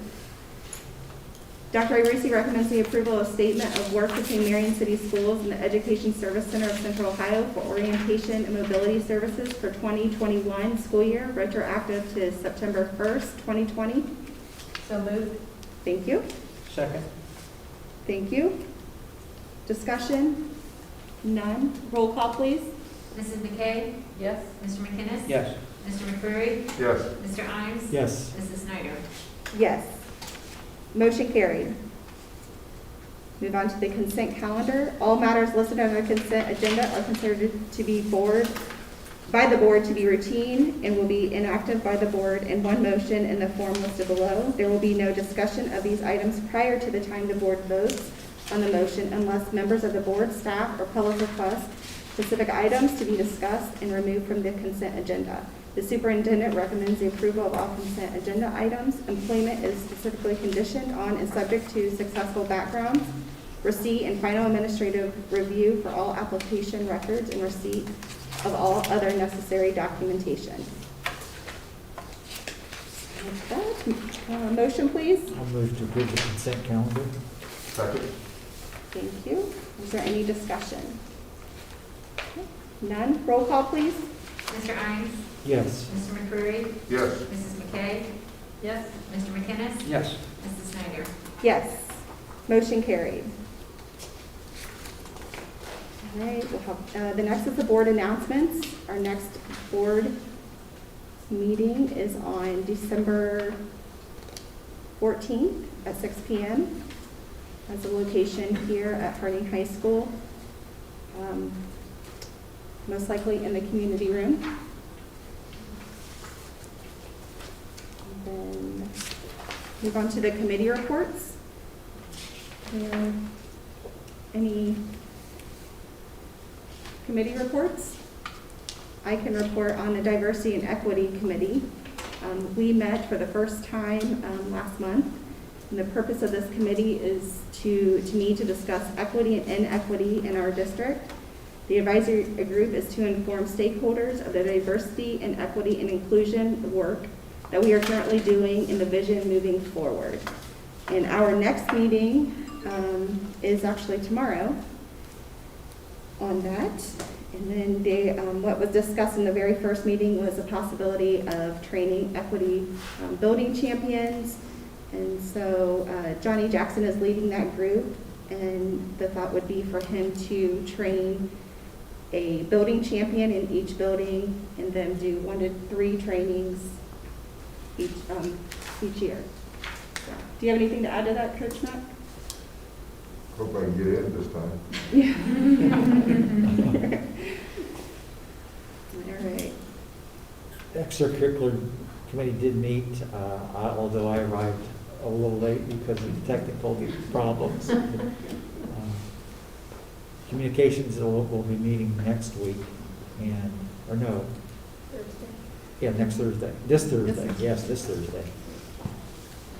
Dr. Irucci recommends the approval of statement of work between Marion City Schools and the Education Service Center of Central Ohio for orientation and mobility services for 2021 school year, retroactive to September 1st, 2020. So moved. Thank you. Second. Thank you. Discussion? None. Roll call, please. Mrs. McKay? Yes. Mr. McInnes? Yes. Mr. McCreary? Yes. Mr. Imes? Yes. Mrs. Snyder? Yes. Motion carried. Move on to the consent calendar. All matters listed on the consent agenda are considered to be by the board to be routine and will be enacted by the board in one motion in the form listed below. There will be no discussion of these items prior to the time the board votes on the motion unless members of the board, staff, or public request specific items to be discussed and removed from the consent agenda. The superintendent recommends the approval of all consent agenda items. Employment is specifically conditioned on and subject to successful backgrounds, receipt and final administrative review for all application records, and receipt of all other necessary documentation. With that, motion, please. I'll move to approve the consent calendar. Second. Thank you. Is there any discussion? None. Roll call, please. Mr. Imes? Yes. Mr. McCreary? Yes. Mrs. McKay? Yes. Mr. McInnes? Yes. Mrs. Snyder? Yes. Motion carried. All right, we'll have, the next is the board announcements. Our next board meeting is on December 14th at 6 p.m. as a location here at Harding High School, most likely in the community room. And then move on to the committee reports. Any committee reports? I can report on the Diversity and Equity Committee. We met for the first time last month, and the purpose of this committee is to discuss equity and inequity in our district. The advisory group is to inform stakeholders of the diversity and equity and inclusion work that we are currently doing in the vision moving forward. And our next meeting is actually tomorrow on that. And then what was discussed in the very first meeting was the possibility of training equity building champions. And so Johnny Jackson is leading that group, and the thought would be for him to train a building champion in each building and then do 1 to 3 trainings each year. So, do you have anything to add to that, Coach Mack? Hope I can get in this time. Yeah. All right. The extracurricular committee did meet, although I arrived a little late because of the technical problems. Communications will be meeting next week, next Thursday. This Thursday, yes, this Thursday.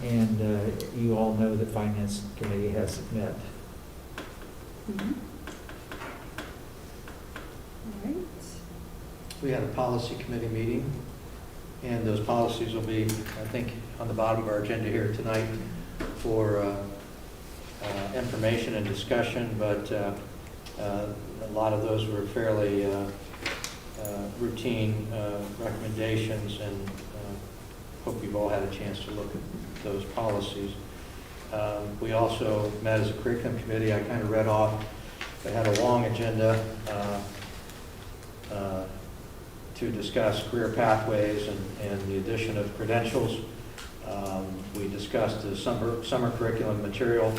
And you all know that Finance Committee has met. Mm-hmm. All right. We had a policy committee meeting, and those policies will be, I think, on the bottom of our agenda here tonight for information and discussion, but a lot of those were fairly routine recommendations, and hope you've all had a chance to look at those policies. We also met as a curriculum committee. I kind of read off, they had a long agenda to discuss career pathways and the addition of credentials. We discussed the summer curriculum material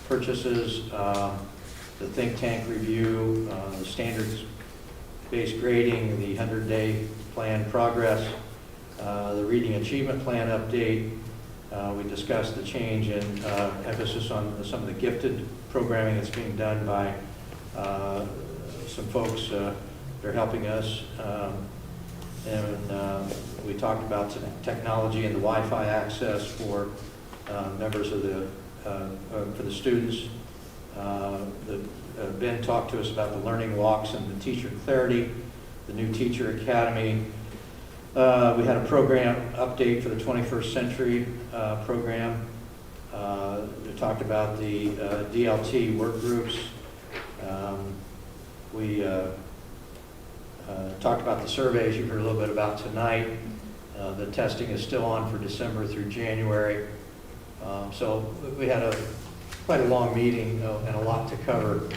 purchases, the think tank review, the standards-based grading, the 100-day plan progress, the reading achievement plan update. We discussed the change in emphasis on some of the gifted programming that's being done by some folks that are helping us. And we talked about technology and the Wi-Fi access for members of for the students. Ben talked to us about the learning walks and the teacher clarity, the new teacher academy. We had a program update for the 21st century program. We talked about the DLT work groups. We talked about the surveys you heard a little bit about tonight. The testing is still on for December through January. So we had quite a long meeting and a lot to cover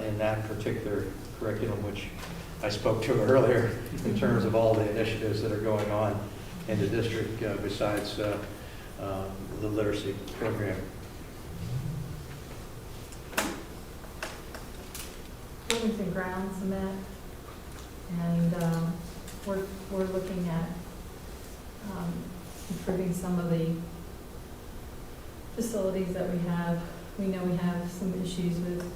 in that particular curriculum, which I spoke to earlier in terms of all the initiatives that are going on in the district besides the literacy program. Buildings and grounds met, and we're looking at improving some of the facilities that we have. We know we have some issues with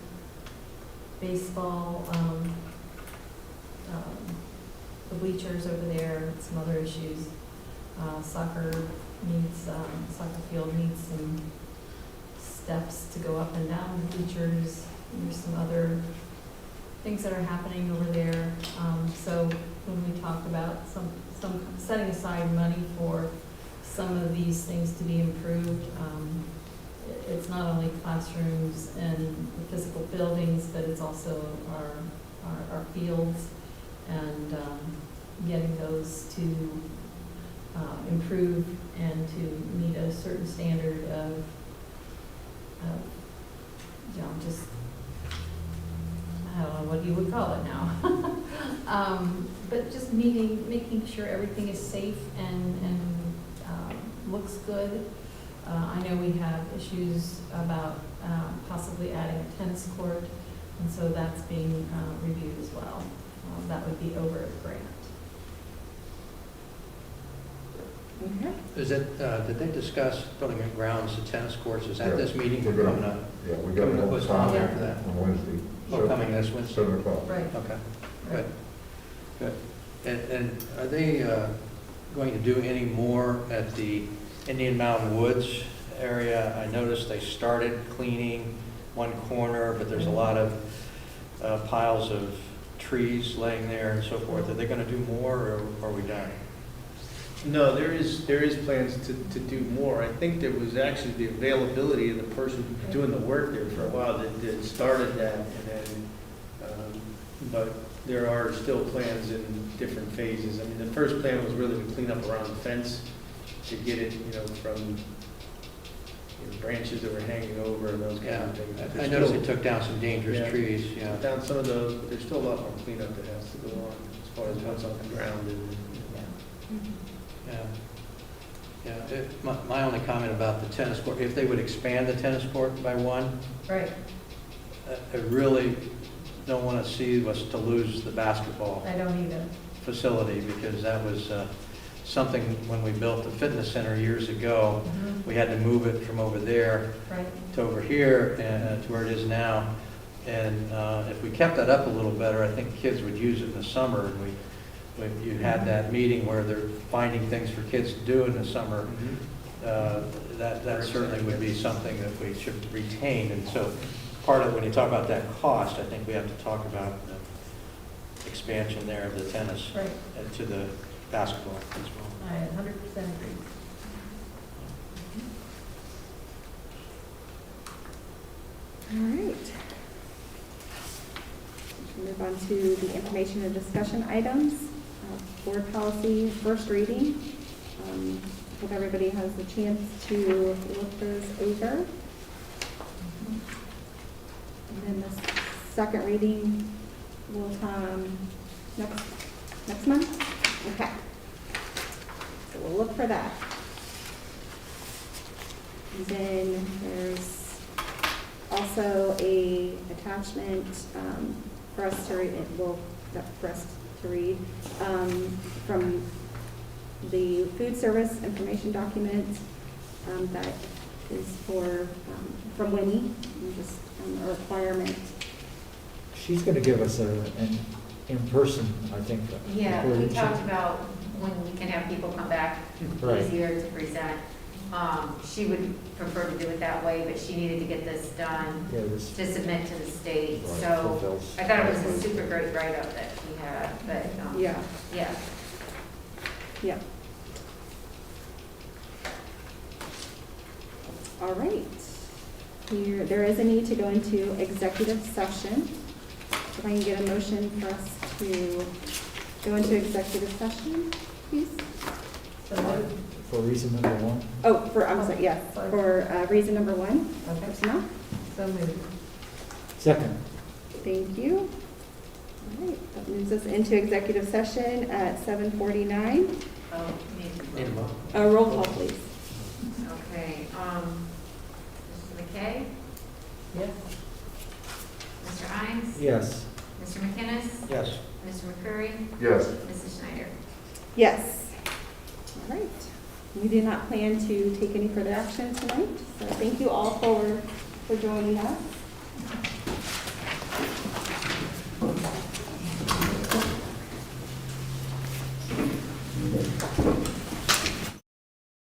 baseball, the bleachers over there, and some other issues. Soccer field needs some steps to go up and down the bleachers. There's some other things that are happening over there. So when we talk about some setting aside money for some of these things to be improved, it's not only classrooms and the physical buildings, but it's also our fields, and getting those to improve and to meet a certain standard of just, I don't know what you would call it now. But just making sure everything is safe and looks good. I know we have issues about possibly adding a tennis court, and so that's being reviewed as well. That would be over a grant. Okay. Is it, did they discuss building and grounds, the tennis courts? Is that Yeah, this meeting we're gonna- coming up? Yeah, we got Coming up, what's on there for that? on Wednesday. Oh, coming this Wednesday? 7 o'clock. Right. Okay, Right. good. And are they going to do any more at the Indian Mountain Woods area? I noticed they started cleaning one corner, but there's a lot of piles of trees laying there and so forth. Are they going to do more, or are we done? No, there is plans to do more. I think there was actually the availability of the person doing the work there for a while that started that, and then, but there are still plans in different phases. I mean, the first plan was really to clean up around the fence, to get it, from branches that were hanging over and those kind of things. I There's noticed still- they took down some dangerous trees, yeah. Down some of those, but there's still a lot more cleanup that has to go on as far as what's on the ground and. Yeah. My only comment about the tennis court, if they would expand the tennis court by one, Right. I really don't want to see us to lose the basketball I don't either. facility, because that was something when we built the fitness center years ago. Mhm. We had to move it from over there Right. to over here and to where it is now. And if we kept that up a little better, I think kids would use it in the summer. And when you had that meeting where they're finding things for kids to do in the summer, that certainly would be something that we should retain. And so part of, when you talk about that cost, I think we have to talk about the expansion there of the tennis Right. to the basketball as well. I 100% agree. on to the information and discussion items. Board policy, first reading. Hope everybody has a chance to look those over. And then the second reading will come next month? Okay. So we'll look for that. And then there's also a attachment for us to read, from the food service information document that is from Winnie, and just a requirement. She's going to give us an in-person, I think. Yeah, before we she- talked about when we can have people come back Right. easier to present. She would prefer to do it that way, but she needed to get this done Yeah, this. to submit to the state. Right, So fulfills- I thought it was a super great write-up that she had, but, Yeah, yeah. yeah. All right. Here, there is a need to go into executive session. If I can get a motion for us to go into executive session, please. For reason number one. Oh, I'm sorry, yes, for reason number one, Okay. personnel. So moved. Second. Thank you. All right, that moves us into executive session at 7:49. Oh, maybe. Roll call, please. Okay, Mrs. McKay, Yes. Mr. Imes, Yes. Mr. McInnes, Yes. Mr. McCurry, Yes. Mrs. Schneider. Yes. All right. We do not plan to take any further action tonight, so thank you all for joining us.